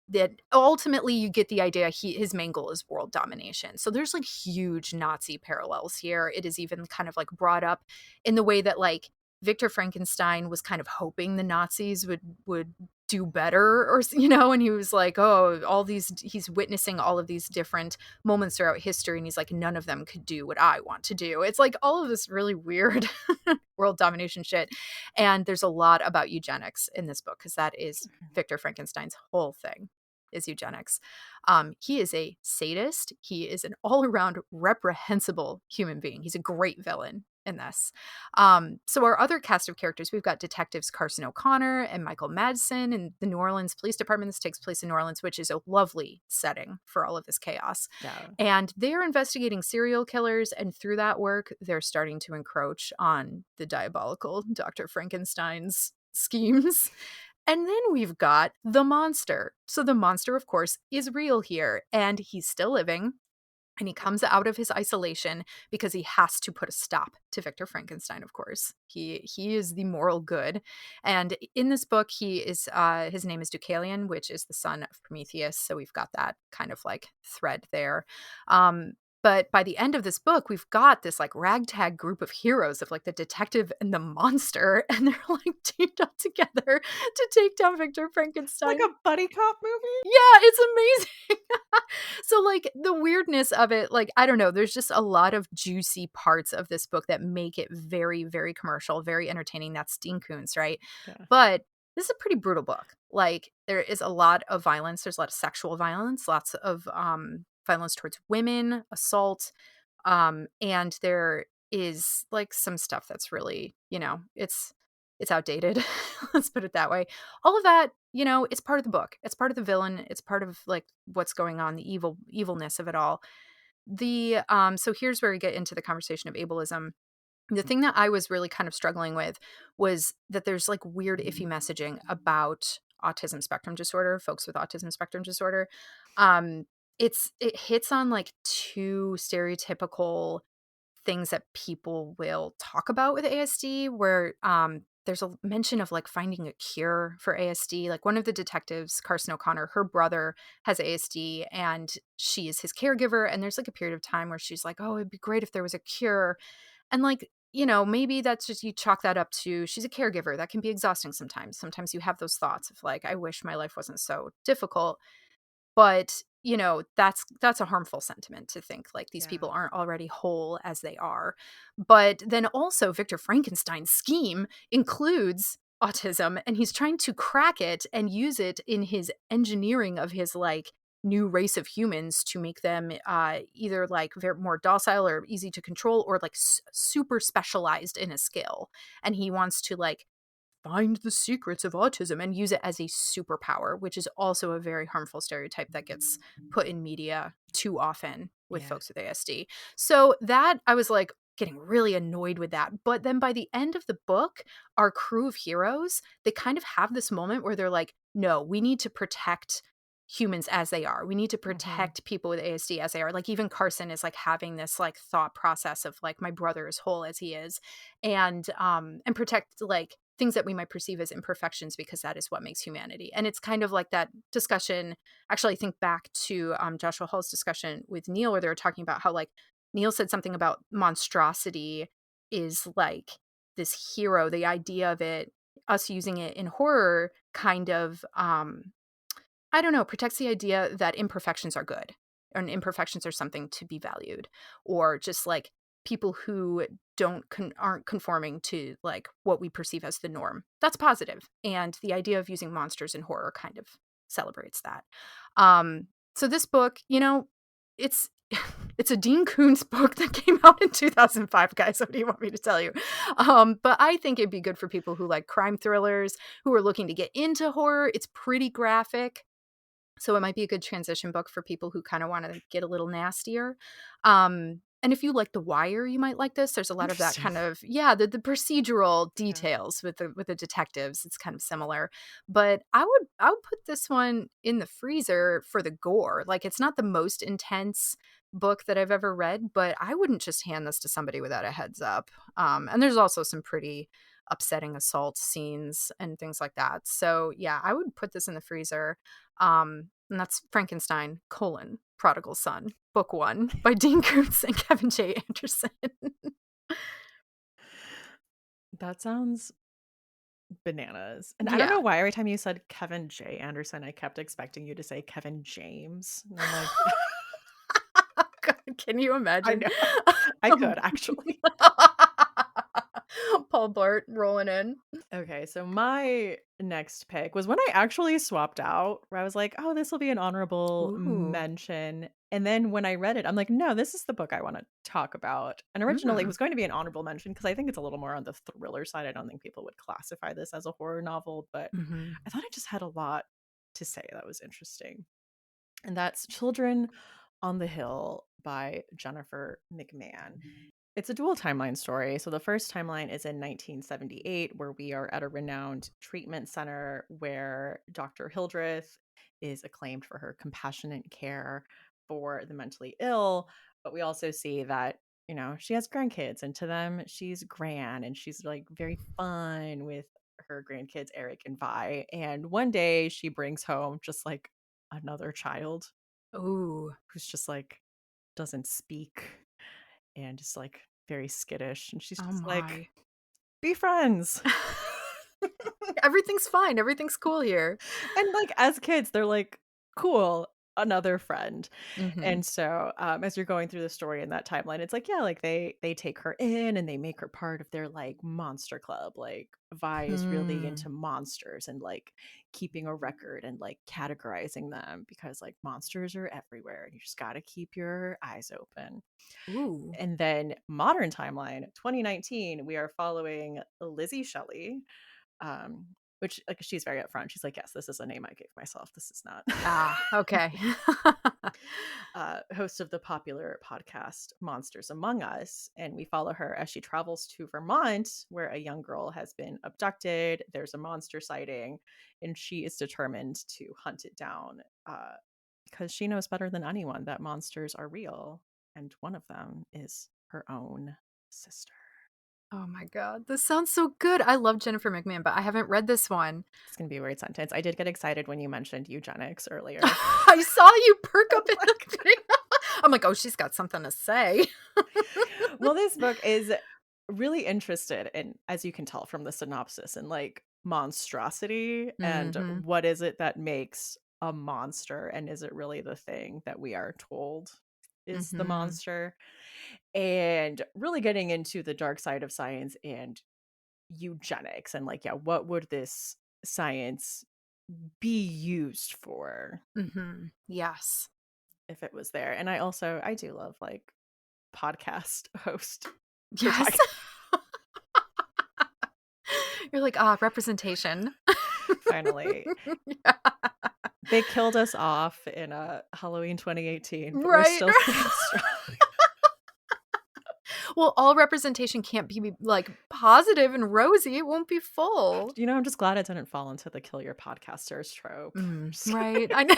That ultimately you get the idea his main goal is world domination. So there's like huge Nazi parallels here. It is even kind of like brought up in the way that like Victor Frankenstein was kind of hoping the Nazis would do better and he was like, oh, all these he's witnessing all of these different moments throughout history and he's like none of them could do what I want to do. It's like all of this really weird world domination shit. And there's a lot about eugenics in this book because that is Victor Frankenstein's whole thing. is eugenics. He is a sadist. He is an all around reprehensible human being. He's a great villain in this. So our other cast of characters, we've got detectives Carson O'Connor and Michael Madsen in the New Orleans Police Department. This takes place in New Orleans, which is a lovely setting for all of this chaos. Yeah. And they're investigating serial killers, and through that work, they're starting to encroach on the diabolical Dr. Frankenstein's schemes. And then we've got the monster. So the monster, of course, is real here, and he's still living. And he comes out of his isolation because he has to put a stop to Victor Frankenstein, of course. He is the moral good. And in this book, he is his name is Deucalion, which is the son of Prometheus. So we've got that kind of like thread there. But by the end of this book, we've got this like ragtag group of heroes of like the detective and the monster, and they're like teamed up together to take down Victor Like Frankenstein. a buddy cop movie? Yeah, it's amazing. So, like, the weirdness of it, like, I don't know, there's just a lot of juicy parts of this book that make it very, very commercial, very entertaining. That's Dean Koontz, right? Yeah. But this is a pretty brutal book. Like, there is a lot of violence. There's a lot of sexual violence, lots of violence towards women, assault, and there is like some stuff that's really, it's outdated. Let's put it that way. All of that, it's part of the book. It's part of the villain. It's part of like what's going on, the evilness of it all. So here's where we get into the conversation of ableism. The thing that I was really kind of struggling with was that there's like weird iffy messaging about autism spectrum disorder, folks with autism spectrum disorder. Um it hits on like two stereotypical things that people will talk about with ASD, where there's a mention of like finding a cure for ASD. Like one of the detectives, Carson O'Connor, her brother has ASD and she is his caregiver. And there's like a period of time where she's like, oh, it'd be great if there was a cure. And like, maybe that's just you chalk that up to she's a caregiver. That can be exhausting sometimes. Sometimes you have those thoughts of like, I wish my life wasn't so difficult. But, that's a harmful sentiment to think like these Yeah. people aren't already whole as they are. But then also Victor Frankenstein's scheme includes autism, and he's trying to crack it and use it in his engineering of his like new race of humans to make them either like very more docile or easy to control, or like super specialized in a skill. And he wants to like find the secrets of autism and use it as a superpower, which is also a very harmful stereotype that gets put in media too often with Yeah. folks with ASD. So that I was like getting really annoyed with that. But then by the end of the book, our crew of heroes, they kind of have this moment where they're like, no, we need to protect humans as they are. We need to Mhm. protect people with ASD as they are. Like even Carson is like having this like thought process of like my brother is whole as he is, and protect like things that we might perceive as imperfections because that is what makes humanity. And it's kind of like that discussion. Actually, I think back to Joshua Hall's discussion with Neil, where they were talking about how like Neil said something about monstrosity is like this hero, the idea of it, us using it in horror kind of I don't know, protects the idea that imperfections are good and imperfections are something to be valued, or just like people who aren't conforming to like what we perceive as the norm. That's positive. And the idea of using monsters in horror kind of celebrates that. Um so this book, it's it's a Dean Koontz book that came out in 2005, guys. What do you want me to tell you? But I think it'd be good for people who like crime thrillers, who are looking to get into horror. It's pretty graphic, so it might be a good transition book for people who kind of want to get a little nastier. And if you like The Wire, you might like this. There's a lot of that Interesting. kind of, yeah, the procedural Yeah. details with the detectives. It's kind of similar. But I would put this one in the freezer for the gore. Like it's not the most intense book that I've ever read, but I wouldn't just hand this to somebody without a heads up. And there's also some pretty upsetting assault scenes and things like that. So yeah, I would put this in the freezer. And that's Frankenstein, Prodigal Son, book one by Dean Koontz and Kevin J. Anderson. That sounds bananas. And I don't Yeah. know why every time you said Kevin J. Anderson, I kept expecting you to say Kevin James. And I'm like, God, can you I imagine? know. I Um, could actually. Paul Blart rolling in. Okay, so my next pick was one I actually swapped out, where I was like, "Oh, this will be an honorable Ooh. mention." And then when I read it, I'm like, "No, this is the book I wanna talk about." And originally, it Mm. was going to be an honorable mention because I think it's a little more on the thriller side. I don't think people would classify this as a horror novel, but Mhm. I thought it just had a lot to say that was interesting. And that's Children on the Hill by Jennifer McMahon. It's a dual timeline story. So the first timeline is in 1978, where we are at a renowned treatment center where Dr. Hildreth is acclaimed for her compassionate care for the mentally ill. But we also see that, she has grandkids, and to them, she's gran and she's like very fun with her grandkids, Eric and Vi. And one day she brings home just like another child Ooh. who's just like doesn't speak and just like very skittish. And she's Oh just like, my. be friends. Everything's fine, everything's cool here. And like as kids, they're like, cool, another friend. Mhm. And so as you're going through the story in that timeline, it's like, yeah, like they take her in and they make her part of their like monster club. Like Vi is really Hmm. into monsters and like keeping a record and like categorizing them because like monsters are everywhere and you just got to keep your eyes open. Ooh. And then modern timeline, 2019, we are following Lizzie Shelley, which like she's very upfront. She's like, yes, this is a name I gave myself. This is not Ah, okay. host of the popular podcast Monsters Among Us. And we follow her as she travels to Vermont, where a young girl has been abducted. There's a monster sighting, and she is determined to hunt it down because she knows better than anyone that monsters are real. And one of them is her own sister. Oh my god, this sounds so good. I love Jennifer McMahon, but I haven't read this one. It's going to be a weird sentence. I did get excited when you mentioned eugenics earlier. I saw you perk I'm up in like, the thing. I'm like, "Oh, she's got something to say." well, this book is really interested in, as you can tell from the synopsis, and like monstrosity and Mhm. what is it that makes a monster, and is it really the thing that we are told is the Mhm. monster, and really getting into the dark side of science and eugenics and like, yeah, what would this science be used for Mhm. Yes. if it was there. And I do love like podcast host Yes. protagonist. You're like, representation." Finally, Yeah. they killed us off in Halloween 2018, but we're Right. still staying strong. Well, all representation can't be, like, positive and rosy, it won't be full. I'm just glad it didn't fall into the kill your podcasters trope. Just Right, like, I know.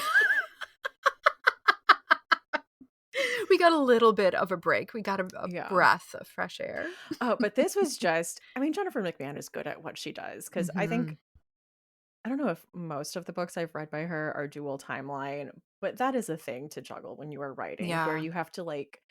We got a little bit of a break, we got a yeah. breath of fresh air. Oh, but this was just, I mean, Jennifer McMahon is good at what she does because I think, Mhm. I don't know if most of the books I've read by her are dual timeline, but that is a thing to juggle when you are writing, where Yeah. you have to like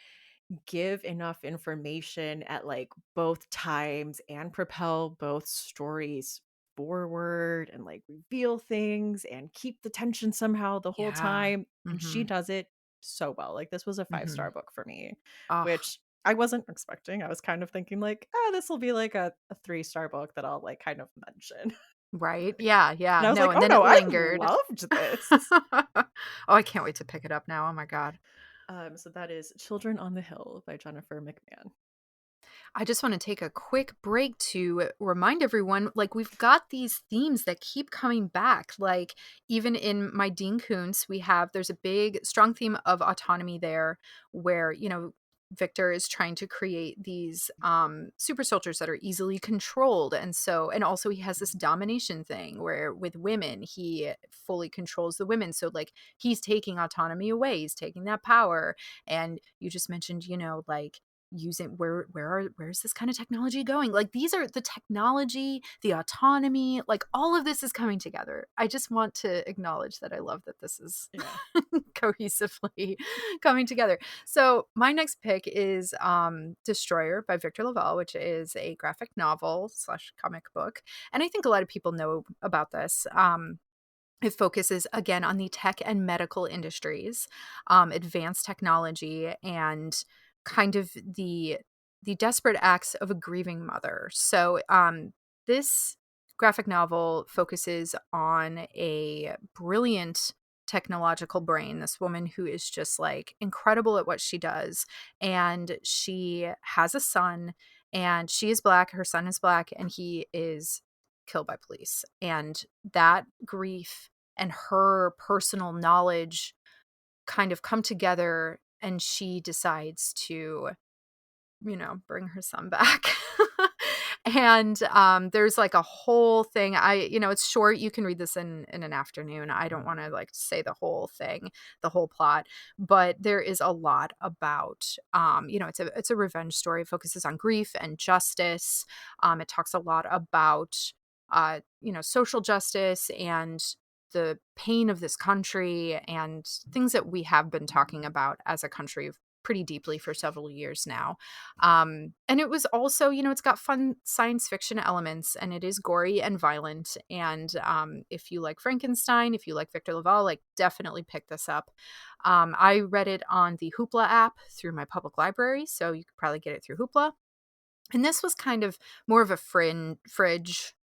give enough information at like both times and propel both stories forward and like reveal things and keep the tension somehow the whole Yeah. time. And she Mhm. does it so well. Like this was a 5-star Mhm. book for me, Ugh. which I wasn't expecting. I was kind of thinking like, this will be like a 3-star book that I'll like kind of mention. Right? Yeah, And yeah. I was No, like, and oh then no, it I lingered. loved this. Oh, I can't wait to pick it up now, oh my god. So that is Children on the Hill by Jennifer McMahon. I just want to take a quick break to remind everyone like we've got these themes that keep coming back. Like even in my Dean Koontz, there's a big strong theme of autonomy there where, Victor is trying to create these super soldiers that are easily controlled. And also he has this domination thing where with women, he fully controls the women. So like he's taking autonomy away, he's taking that power. And you just mentioned, like using where's this kind of technology going, like these are the technology, the autonomy, like all of this is coming together. I just want to acknowledge that I love that this is Yeah. cohesively coming together. So my next pick is Destroyer by Victor Laval, which is a graphic novel slash comic book, and I think a lot of people know about this. It focuses again on the tech and medical industries, advanced technology, and kind of the desperate acts of a grieving mother. So this graphic novel focuses on a brilliant technological brain, this woman who is just like incredible at what she does. And she has a son, and she is Black, her son is Black, and he is killed by police. And that grief and her personal knowledge kind of come together, and she decides to, bring her son back. And there's like a whole thing. It's short. You can read this in an afternoon. I don't want to like say the whole thing, the whole plot, but there is a lot about, it's a revenge story. It focuses on grief and justice. It talks a lot about, social justice and the pain of this country and things that we have been talking about as a country pretty deeply for several years now. And it was also, it's got fun science fiction elements, and it is gory and violent. And if you like Frankenstein, if you like Victor Laval, like definitely pick this up. I read it on the Hoopla app through my public library, so you could probably get it through Hoopla. And this was kind of more of a fridge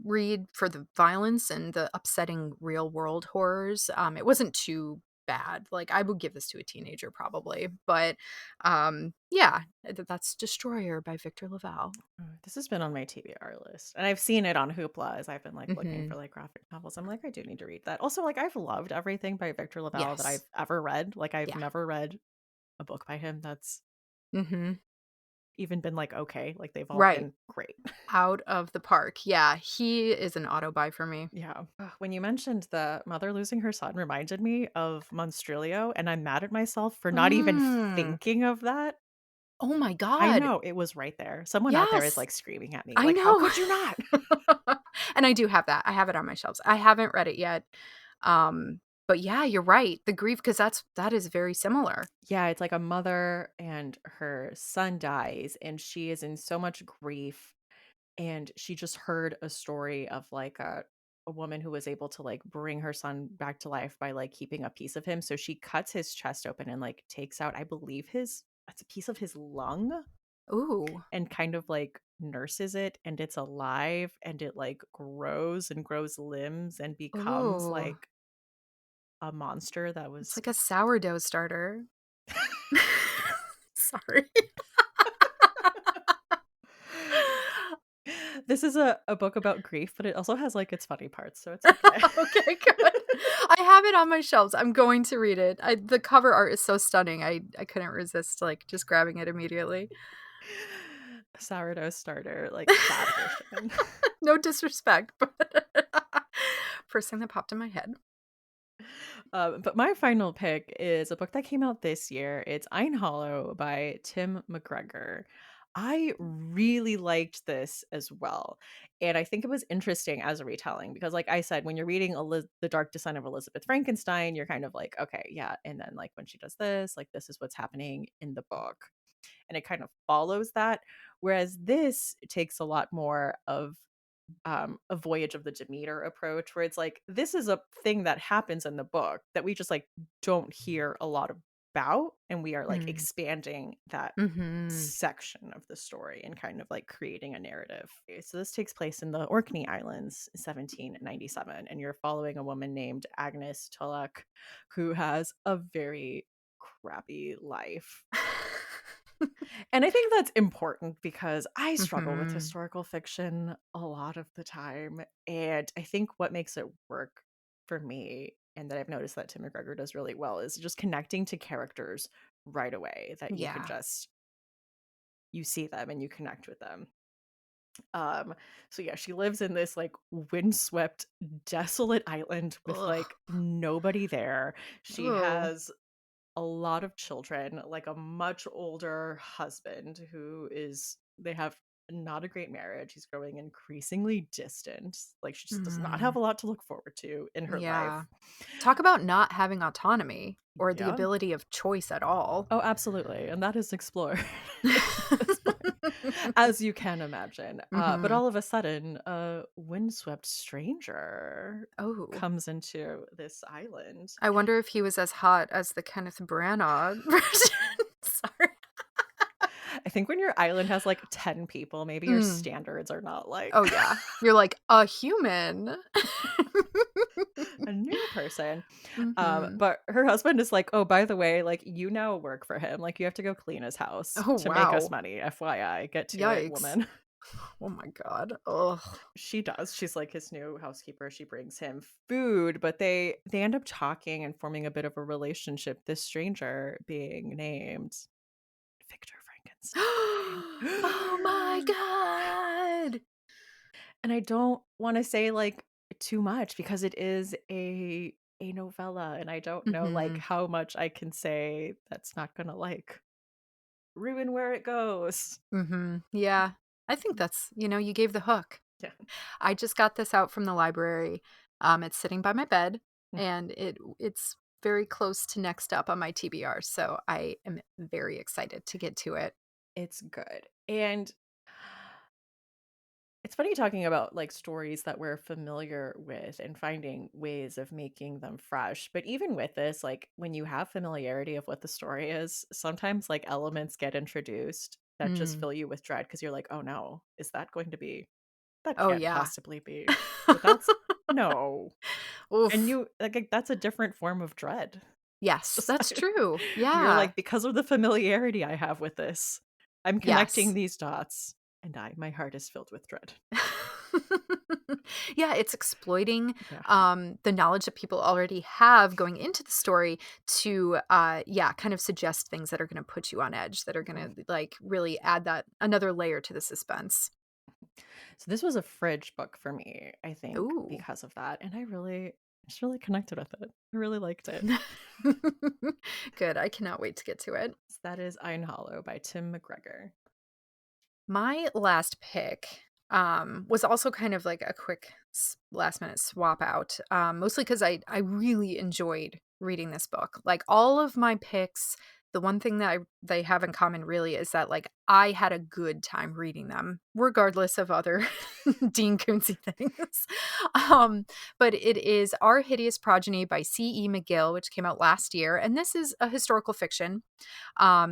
read for the violence and the upsetting real world horrors. It wasn't too bad. Like, I would give this to a teenager probably, but yeah, that's Destroyer by Victor Laval. Oh, this has been on my TBR list, and I've seen it on Hoopla as I've been like looking Hmm. for like graphic novels. I'm like, I do need to read that. Also, like, I've loved everything by Victor Laval that I've Yes. ever read. Like, I've Yeah. never read a book by him that's Hmm. even been like okay. Like, they've all Right. been great. Out of the park. Yeah, he is an auto buy for me. Yeah. Ugh, when you mentioned the mother losing her son reminded me of Monstrilio, and I'm mad at myself for not even Mm. thinking of that. Oh my I God. know, it was right there. Someone out there is, Yes. like, screaming at me, I like, "How know. could you not?" And I do have that. I have it on my shelves. I haven't read it yet. But yeah, you're right. The grief, because that is very similar. Yeah, it's like a mother and her son dies, and she is in so much grief, and she just heard a story of, like, a woman who was able to, like, bring her son back to life by, like, keeping a piece of him, so she cuts his chest open and, like, takes out, I believe, his it's a piece of his lung Ooh. and kind of, like, nurses it, and it's alive, and it, like, grows and grows limbs and becomes, Ooh. like, a monster that It's was like a sourdough starter. Sorry. This is a book about grief, but it also has, like, its funny parts, so it's okay. Okay, good. I have it on my shelves. I'm going to read it. The cover art is so stunning. I couldn't resist, like, just grabbing it immediately. Sourdough starter, like, bad edition. No disrespect, but first thing that popped in my head. But my final pick is a book that came out this year. It's Ein Hollow by Tim McGregor. I really liked this as well. And I think it was interesting as a retelling because, like I said, when you're reading The Dark Descent of Elizabeth Frankenstein, you're kind of like, okay, yeah. And then, like, when she does this, like, this is what's happening in the book. And it kind of follows that. Whereas this takes a lot more of a Voyage of the Demeter approach, where it's like this is a thing that happens in the book that we just like don't hear a lot about, and we are like Mm. expanding that Mhm. section of the story and kind of like creating a narrative. Okay, so this takes place in the Orkney Islands, 1797, and you're following a woman named Agnes Tulloch who has a very crappy life. And I think that's important because I struggle with Mhm. historical fiction a lot of the time. And I think what makes it work for me, and that I've noticed that Tim McGregor does really well, is just connecting to characters right away that you can Yeah. just, you see them and you connect with them. Um, so yeah, she lives in this like windswept, desolate island with Ugh. like nobody there. She Ooh. has a lot of children, like a much older husband who is they have not a great marriage. He's growing increasingly distant. Like she just does not have Mm. a lot to look forward to in her life. Yeah. Talk about not having autonomy or the Yeah. ability of choice at all. Oh, absolutely. And that is explored in this book, as you can imagine. But Mhm. all of a sudden, a windswept stranger Oh. comes into this island. I wonder if he was as hot as the Kenneth Branagh version. Sorry. I think when your island has like 10 people, maybe your Mm. standards are not like Oh, yeah. You're like, "A human?" a new person. Mhm. But her husband is like, "Oh, by the way, like you now work for him. Like you have to go clean his house Oh, to make us wow. money. FYI, get to it, Yikes. woman." Oh my god. Ugh. She does. She's like his new housekeeper. She brings him food, but they end up talking and forming a bit of a relationship. This stranger being named Victor Oh my Frankenstein. god. And I don't want to say like too much because it is a novella and I don't know like Mhm. how much I can say that's not going to like ruin where it goes. Mhm. Yeah. I think that's you gave the hook. Yeah. I just got this out from the library. It's sitting by my bed, and it's very close to next up on my TBR, so I am very excited to get to it. It's good. And it's funny talking about like stories that we're familiar with and finding ways of making them fresh. But even with this, like when you have familiarity of what the story is, sometimes like elements get introduced that just Mm. fill you with dread because you're like, oh no, is that going to be, that Oh, can't yeah. possibly be. But that's no. And Oof. you like that's a different form of dread. It's Yes, just that's like true. you're Yeah. like, because of the familiarity I have with this, I'm connecting Yes. these dots and my heart is filled with dread. Yeah, it's exploiting, Yeah. the knowledge that people already have going into the story to, yeah, kind of suggest things that are gonna put you on edge, that are Mhm. gonna, like, really add that another layer to the suspense. So this was a fridge book for me, I think, Ooh. because of that. And I just really connected with it. I really liked it. Good, I cannot wait to get to it. So that is Ein Hollow by Tim McGregor. My last pick, was also kind of like a quick last minute swap out, mostly because I really enjoyed reading this book. Like all of my picks, the one thing that they have in common really is that like I had a good time reading them, regardless of other Dean Koontzy things. Um, but it is Our Hideous Progeny by C.E. McGill, which came out last year, and this is a historical fiction,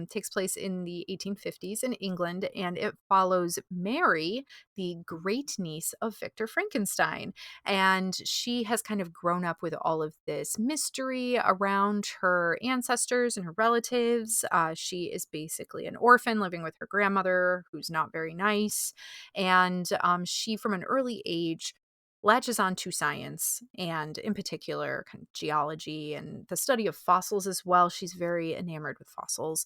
takes place in the 1850s in England, and it follows Mary, the great niece of Victor Frankenstein. And she has kind of grown up with all of this mystery around her ancestors and her relatives. She is basically an orphan living with her grandmother, who's not very nice. And she, from an early age, latches on to science and in particular kind of geology and the study of fossils as well. She's very enamored with fossils.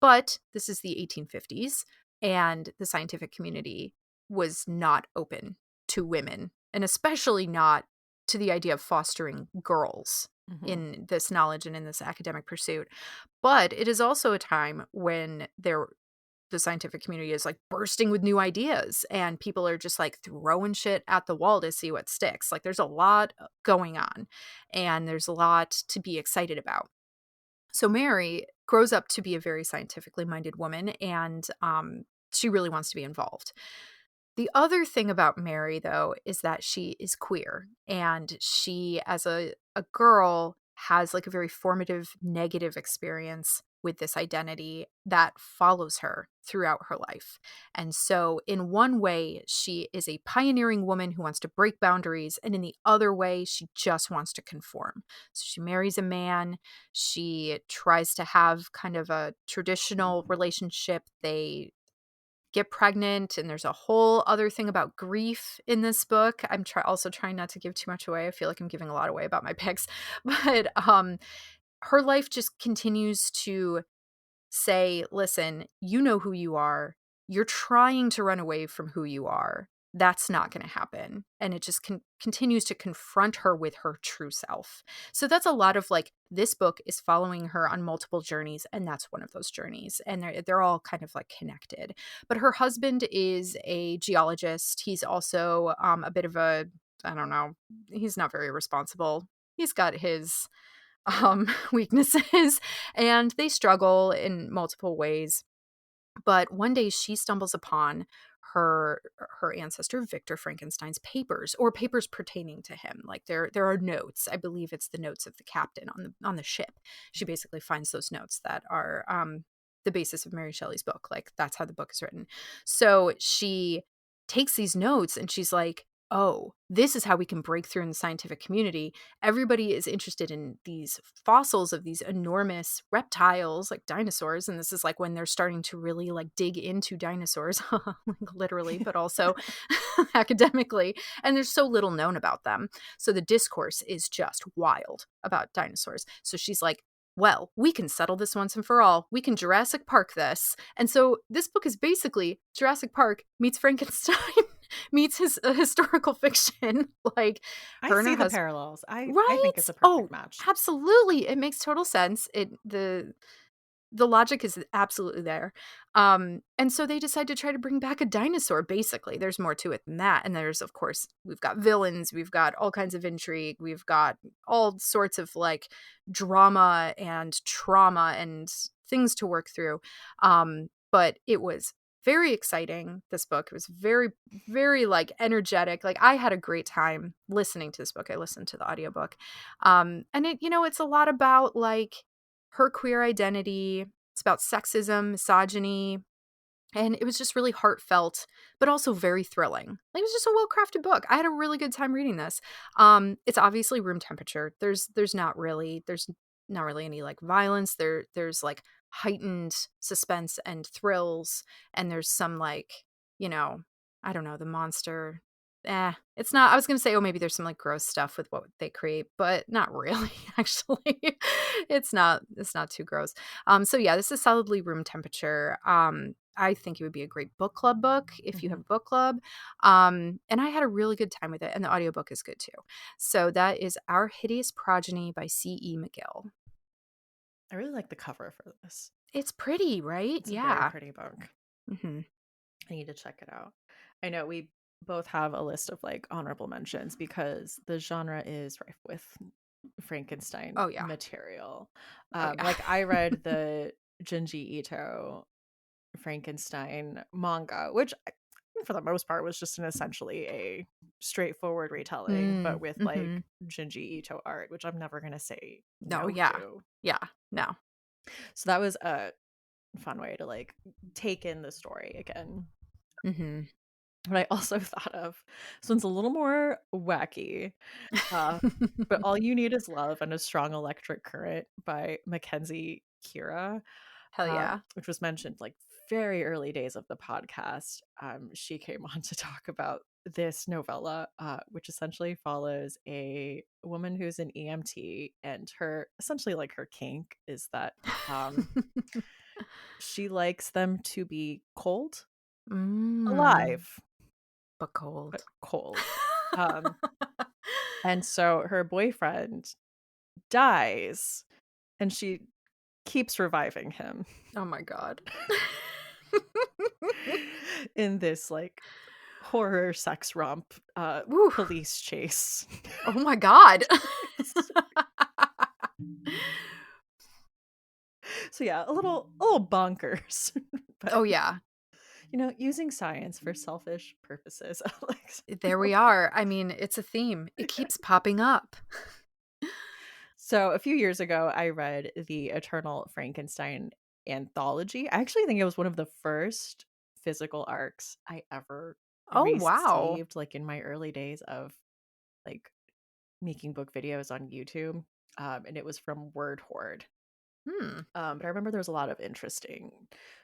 But this is the 1850s and the scientific community was not open to women and especially not to the idea of fostering girls Hmm. in this knowledge and in this academic pursuit. But it is also a time when the scientific community is like bursting with new ideas and people are just like throwing shit at the wall to see what sticks. Like there's a lot going on and there's a lot to be excited about. So Mary grows up to be a very scientifically minded woman and she really wants to be involved. The other thing about Mary, though, is that she is queer and she, as a girl, has like a very formative negative experience with this identity that follows her throughout her life. And so, in one way, she is a pioneering woman who wants to break boundaries, and in the other way, she just wants to conform. So, she marries a man, she tries to have kind of a traditional relationship. They get pregnant and there's a whole other thing about grief in this book. I'm also trying not to give too much away. I feel like I'm giving a lot away about my picks. But her life just continues to say, listen, you know who you are. You're trying to run away from who you are. That's not going to happen. And it just continues to confront her with her true self. So that's a lot of like this book is following her on multiple journeys. And that's one of those journeys. And they're all kind of like connected. But her husband is a geologist. He's also a bit of a, I don't know, he's not very responsible. He's got his weaknesses and they struggle in multiple ways. But one day she stumbles upon her ancestor Victor Frankenstein's papers or papers pertaining to him. Like there are notes. I believe it's the notes of the captain on the ship. She basically finds those notes that are the basis of Mary Shelley's book. Like, that's how the book is written. So she takes these notes and she's like, oh, this is how we can break through in the scientific community. Everybody is interested in these fossils of these enormous reptiles like dinosaurs. And this is like when they're starting to really like dig into dinosaurs, like literally, but also academically. And there's so little known about them. So the discourse is just wild about dinosaurs. So she's like, well, we can settle this once and for all. We can Jurassic Park this. And so this book is basically Jurassic Park meets Frankenstein meets his historical fiction. Like, I her and her see the husband. parallels. I Right? think it's a Oh, perfect match. absolutely. It makes total sense. The logic is absolutely there. And so they decide to try to bring back a dinosaur, basically. There's more to it than that. And there's, of course, we've got villains, we've got all kinds of intrigue, we've got all sorts of like drama and trauma and things to work through. But it was very exciting, this book. It was very, very like energetic. Like, I had a great time listening to this book. I listened to the audiobook. And it's a lot about like her queer identity. It's about sexism, misogyny, and it was just really heartfelt, but also very thrilling. Like, it was just a well-crafted book. I had a really good time reading this. It's obviously room temperature. There's not really any like violence. There's like heightened suspense and thrills, and there's some like, you know, I don't know, the monster. It's not. I was gonna say, oh, maybe there's some like gross stuff with what they create, but not really. Actually, It's not too gross. So yeah, this is solidly room temperature. I think it would be a great book club book if you have Mhm. a book club. And I had a really good time with it, and the audiobook is good too. So that is Our Hideous Progeny by C.E. McGill. I really like the cover for this. It's pretty, right? It's a very Yeah. pretty book. Hmm. I need to check it out. I know we both have a list of like honorable mentions because the genre is rife with Frankenstein Oh yeah. material. Oh yeah. Like I read the Junji Ito Frankenstein manga, which for the most part was just an essentially a straightforward retelling, but with Mm-hmm. like Junji Ito art, which I'm never gonna say No, no yeah. to. Yeah. No. So that was a fun way to like take in the story again. Mm-hmm. But I also thought of this one's a little more wacky. Uh, but All You Need Is Love and a Strong Electric Current by Mackenzie Kira, Hell yeah. which was mentioned like very early days of the podcast. She came on to talk about this novella, which essentially follows a woman who's an EMT, and her essentially like her kink is that um, she likes them to be cold, Mm, alive, but but cold. cold. Um, and so her boyfriend dies, and she keeps reviving him Oh my god. in this like horror sex romp Woo. police chase. Oh my god. So yeah, a little bonkers. But Oh yeah. using science for selfish purposes. Alex. There we are. I mean, it's a theme. It keeps popping up. So a few years ago I read the Eternal Frankenstein anthology. I actually think it was one of the first physical arcs I ever Oh wow. received, like in my early days of like making book videos on YouTube. And it was from Word Horde. Hmm. But I remember there was a lot of interesting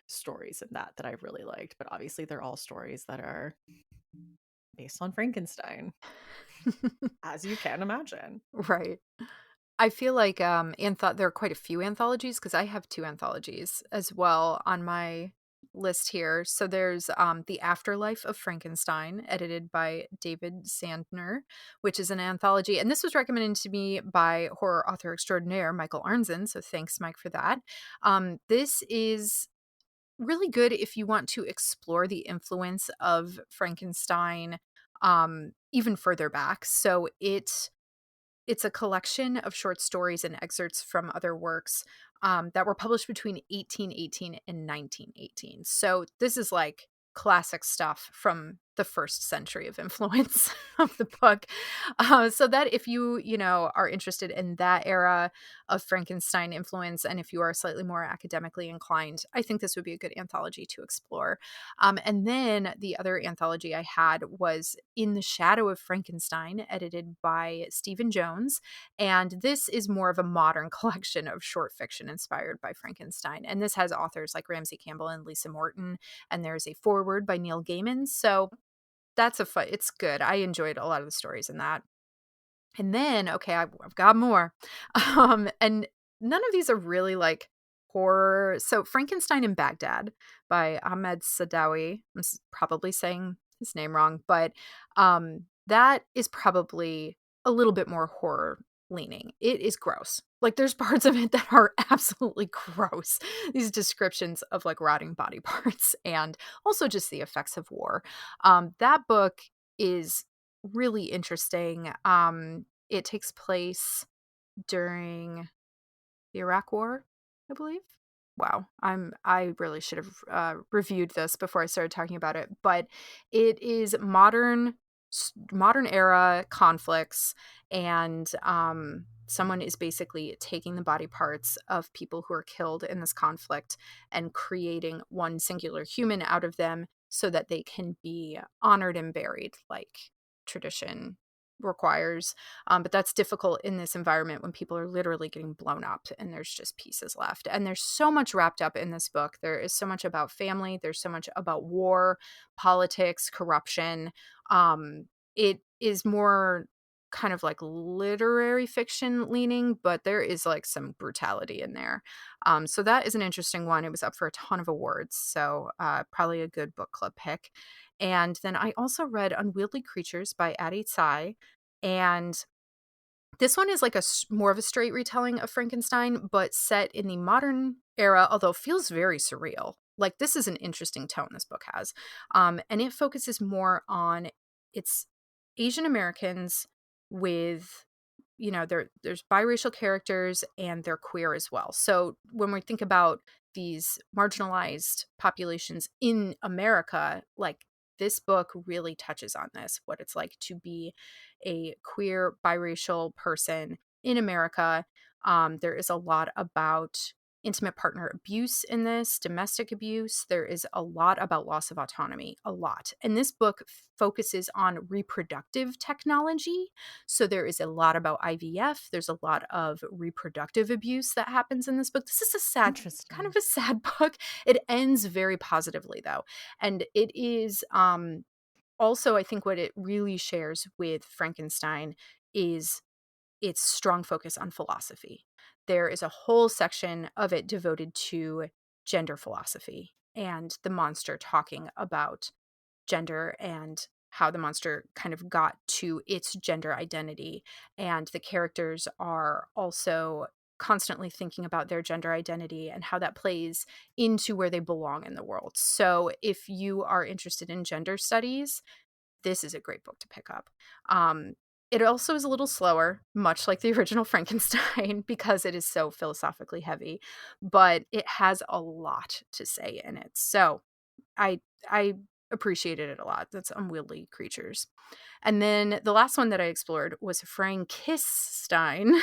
stories in that I really liked. But obviously, they're all stories that are based on Frankenstein, as you can imagine. Right. I feel like there are quite a few anthologies because I have two anthologies as well on my list here. So there's The Afterlife of Frankenstein, edited by David Sandner, which is an anthology. And this was recommended to me by horror author extraordinaire Michael Arnzen. So thanks, Mike, for that. This is really good if you want to explore the influence of Frankenstein even further back. So it's a collection of short stories and excerpts from other works that were published between 1818 and 1918. So this is like classic stuff from the first century of influence of the book. So that if you, are interested in that era of Frankenstein influence, and if you are slightly more academically inclined, I think this would be a good anthology to explore. And then the other anthology I had was In the Shadow of Frankenstein, edited by Stephen Jones. And this is more of a modern collection of short fiction inspired by Frankenstein. And this has authors like Ramsey Campbell and Lisa Morton. And there's a foreword by Neil Gaiman. So that's a fun, it's good. I enjoyed a lot of the stories in that. And then, okay, I've got more. And none of these are really like horror. So, Frankenstein in Baghdad by Ahmed Sadawi. Probably saying his name wrong, but that is probably a little bit more horror leaning. It is gross. Like, there's parts of it that are absolutely gross. These descriptions of like rotting body parts and also just the effects of war. That book is really interesting. It takes place during the Iraq War, I believe. Wow, I really should have reviewed this before I started talking about it, but it is modern era conflicts, and someone is basically taking the body parts of people who are killed in this conflict and creating one singular human out of them so that they can be honored and buried like tradition requires. But that's difficult in this environment when people are literally getting blown up and there's just pieces left. And there's so much wrapped up in this book. There is so much about family, there's so much about war, politics, corruption. It is more kind of like literary fiction leaning, but there is like some brutality in there. So that is an interesting one. It was up for a ton of awards. So probably a good book club pick. And then I also read Unwieldy Creatures by Addie Tsai. And this one is like more of a straight retelling of Frankenstein, but set in the modern era, although feels very surreal. Like, this is an interesting tone this book has. And it focuses more on its Asian Americans with, there's biracial characters and they're queer as well. So when we think about these marginalized populations in America, like, this book really touches on this, what it's like to be a queer biracial person in America. There is a lot about intimate partner abuse in this, domestic abuse. There is a lot about loss of autonomy, a lot. And this book focuses on reproductive technology. So there is a lot about IVF. There's a lot of reproductive abuse that happens in this book. This is a sad, kind Interesting. of a sad book. It ends very positively though. And it is also, I think what it really shares with Frankenstein is its strong focus on philosophy. There is a whole section of it devoted to gender philosophy and the monster talking about gender and how the monster kind of got to its gender identity. And the characters are also constantly thinking about their gender identity and how that plays into where they belong in the world. So if you are interested in gender studies, this is a great book to pick up. Um, it also is a little slower, much like the original Frankenstein, because it is so philosophically heavy, but it has a lot to say in it. So I appreciated it a lot. That's Unwieldy Creatures. And then the last one that I explored was Frankenstein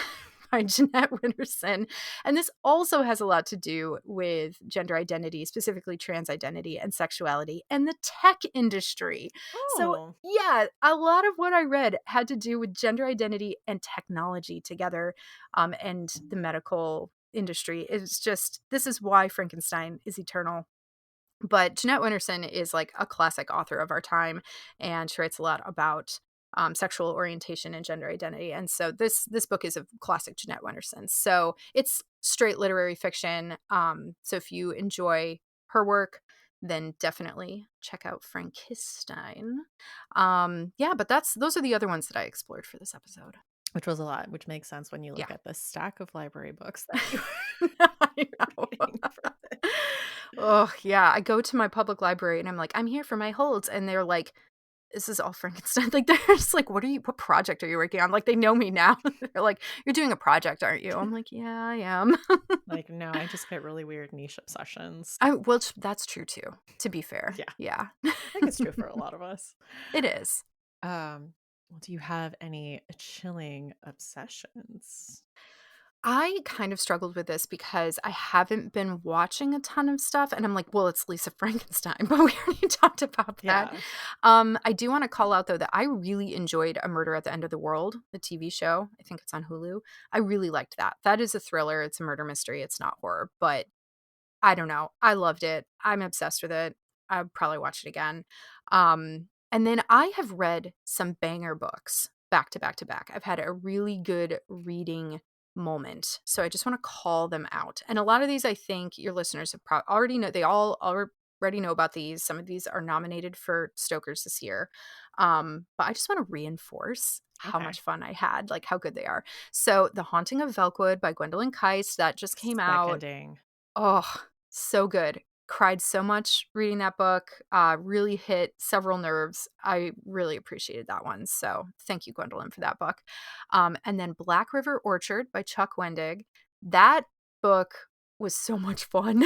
by Jeanette Winterson. And this also has a lot to do with gender identity, specifically trans identity and sexuality and the tech industry. So, Oh, yeah, a lot of what I read had to do with gender identity and technology together, and the medical industry. It's just, this is why Frankenstein is eternal. But Jeanette Winterson is like a classic author of our time, and she writes a lot about sexual orientation and gender identity. And so this book is a classic Jeanette Winterson. So it's straight literary fiction. So if you enjoy her work, then definitely check out Frankenstein. Yeah, but those are the other ones that I explored for this episode. which was a lot, which makes sense when you Yeah. look at the stack of library books that you I were know. reading for this. Oh, yeah. I go to my public library and I'm like, I'm here for my holds. And they're like, this is all Frankenstein. Like, they're just like, what project are you working on? Like, they know me now. They're like, "You're doing a project, aren't you?" I'm like, "Yeah, I am." Like, no, I just get really weird niche obsessions. That's true too, to be fair. Yeah, Yeah. I think it's true for a lot of us. It is. Well, do you have any chilling obsessions? I kind of struggled with this because I haven't been watching a ton of stuff, and I'm like, "Well, it's Lisa Frankenstein," but we already talked about that. Yeah. I do wanna call out, though, that I really enjoyed A Murder at the End of the World, the TV show. I think it's on Hulu. I really liked that. That is a thriller, it's a murder mystery, it's not horror, but I don't know. I loved it. I'm obsessed with it. I'd probably watch it again. And then I have read some banger books back to back to back. I've had a really good reading moment. So I just want to call them out. And a lot of these, I think your listeners have already know. They all already know about these. Some of these are nominated for Stokers this year. But I just want to reinforce how Okay. much fun I had, like how good they are. So The Haunting of Velkwood by Gwendolyn Kais, that just came out. Seconding. Oh, so good. Cried so much reading that book, really hit several nerves. I really appreciated that one, so thank you, Gwendolyn, for that book. And then Black River Orchard by Chuck Wendig. That book was so much fun.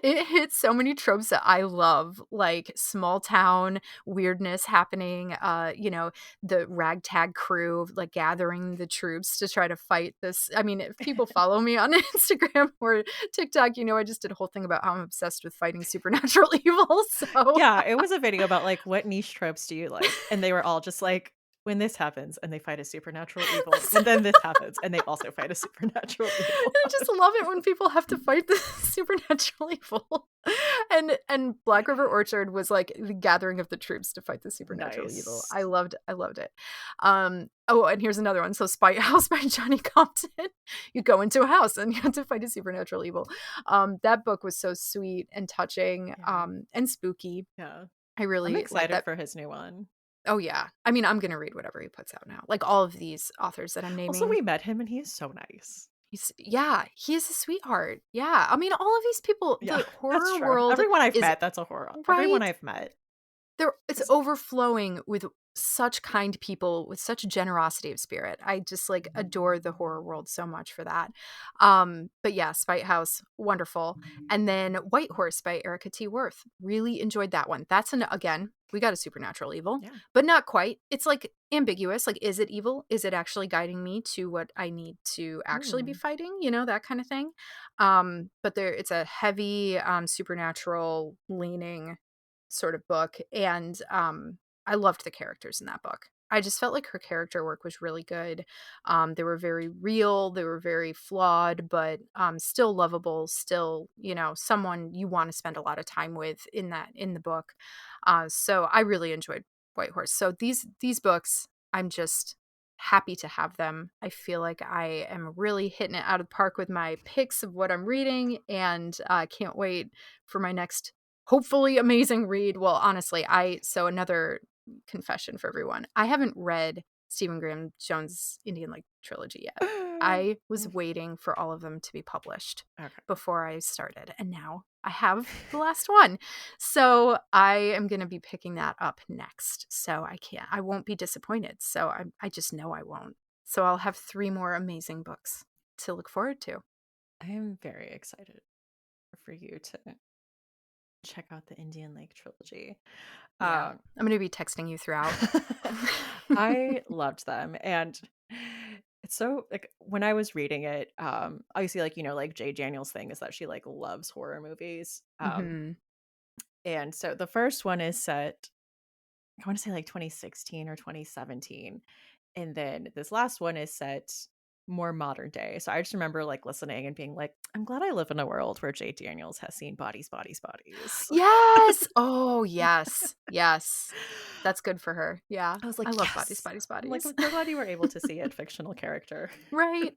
It hit so many tropes that I love, like small town weirdness happening, the ragtag crew, like, gathering the troops to try to fight this. I mean, if people follow me on Instagram or TikTok, I just did a whole thing about how I'm obsessed with fighting supernatural evil, so Yeah, it was a video about, like, what niche tropes do you like? And they were all just like, when this happens and they fight a supernatural evil, and then this happens and they also fight a supernatural evil. I just love it when people have to fight the supernatural evil. And Black River Orchard was like the gathering of the troops to fight the supernatural evil. Nice. I loved it. Oh, and here's another one. So Spite House by Johnny Compton. You go into a house and you have to fight a supernatural evil. That book was so sweet and touching, Yeah, and spooky. yeah. I I'm really like excited that. for his new one. Oh yeah. I mean, I'm gonna read whatever he puts out now. Like all of these authors that I'm Also, naming. we met him and he is so nice. Yeah, he is a sweetheart. Yeah. I mean, all of these people, Yeah, the that's horror true. world Everyone I've is met, that's a horror. Everyone right. I've met It's is overflowing with such kind people with such generosity of spirit. I just like adore the horror world so much for that. But yeah, Spite House, wonderful. And then White Horse by Erica T. Worth. Really enjoyed that one. That's again, we got a supernatural evil, yeah. but not quite. It's like ambiguous. Like, is it evil? Is it actually guiding me to what I need to actually be Hmm. fighting? That kind of thing. But it's a heavy supernatural leaning sort of book, and I loved the characters in that book. I just felt like her character work was really good. They were very real, they were very flawed, but still lovable, still, someone you want to spend a lot of time with in the book. So I really enjoyed White Horse. So these books, I'm just happy to have them. I feel like I am really hitting it out of the park with my picks of what I'm reading, and I can't wait for my next hopefully amazing read. Well, honestly, so another confession for everyone. I haven't read Stephen Graham Jones' Indian Lake trilogy yet. I was waiting for all of them to be published Okay. before I started, and now I have the last one. So I am going to be picking that up next. So I won't be disappointed. So I just know I won't. So I'll have 3 more amazing books to look forward to. I am very excited for you to check out the Indian Lake trilogy. Yeah. Um, I'm going to be texting you throughout. I loved them, and it's so like when I was reading it, obviously, like like Jay Daniels' thing is that she like loves horror movies, Mhm. and so the first one is set, I want to say like 2016 or 2017, and then this last one is set more modern day. So I just remember like listening and being like, I'm glad I live in a world where Jay Daniels has seen bodies, bodies, bodies. Yes! Oh, yes. Yes. That's good for her. Yeah. I was I like, love bodies, yes. bodies, I'm like, bodies. I'm so glad you were able to see it, fictional character. Right.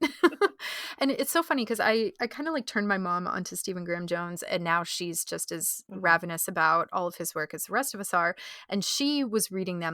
And it's so funny because I kinda, like, turned my mom onto Stephen Graham Jones, and now she's just as Mhm. ravenous about all of his work as the rest of us are, and she was reading them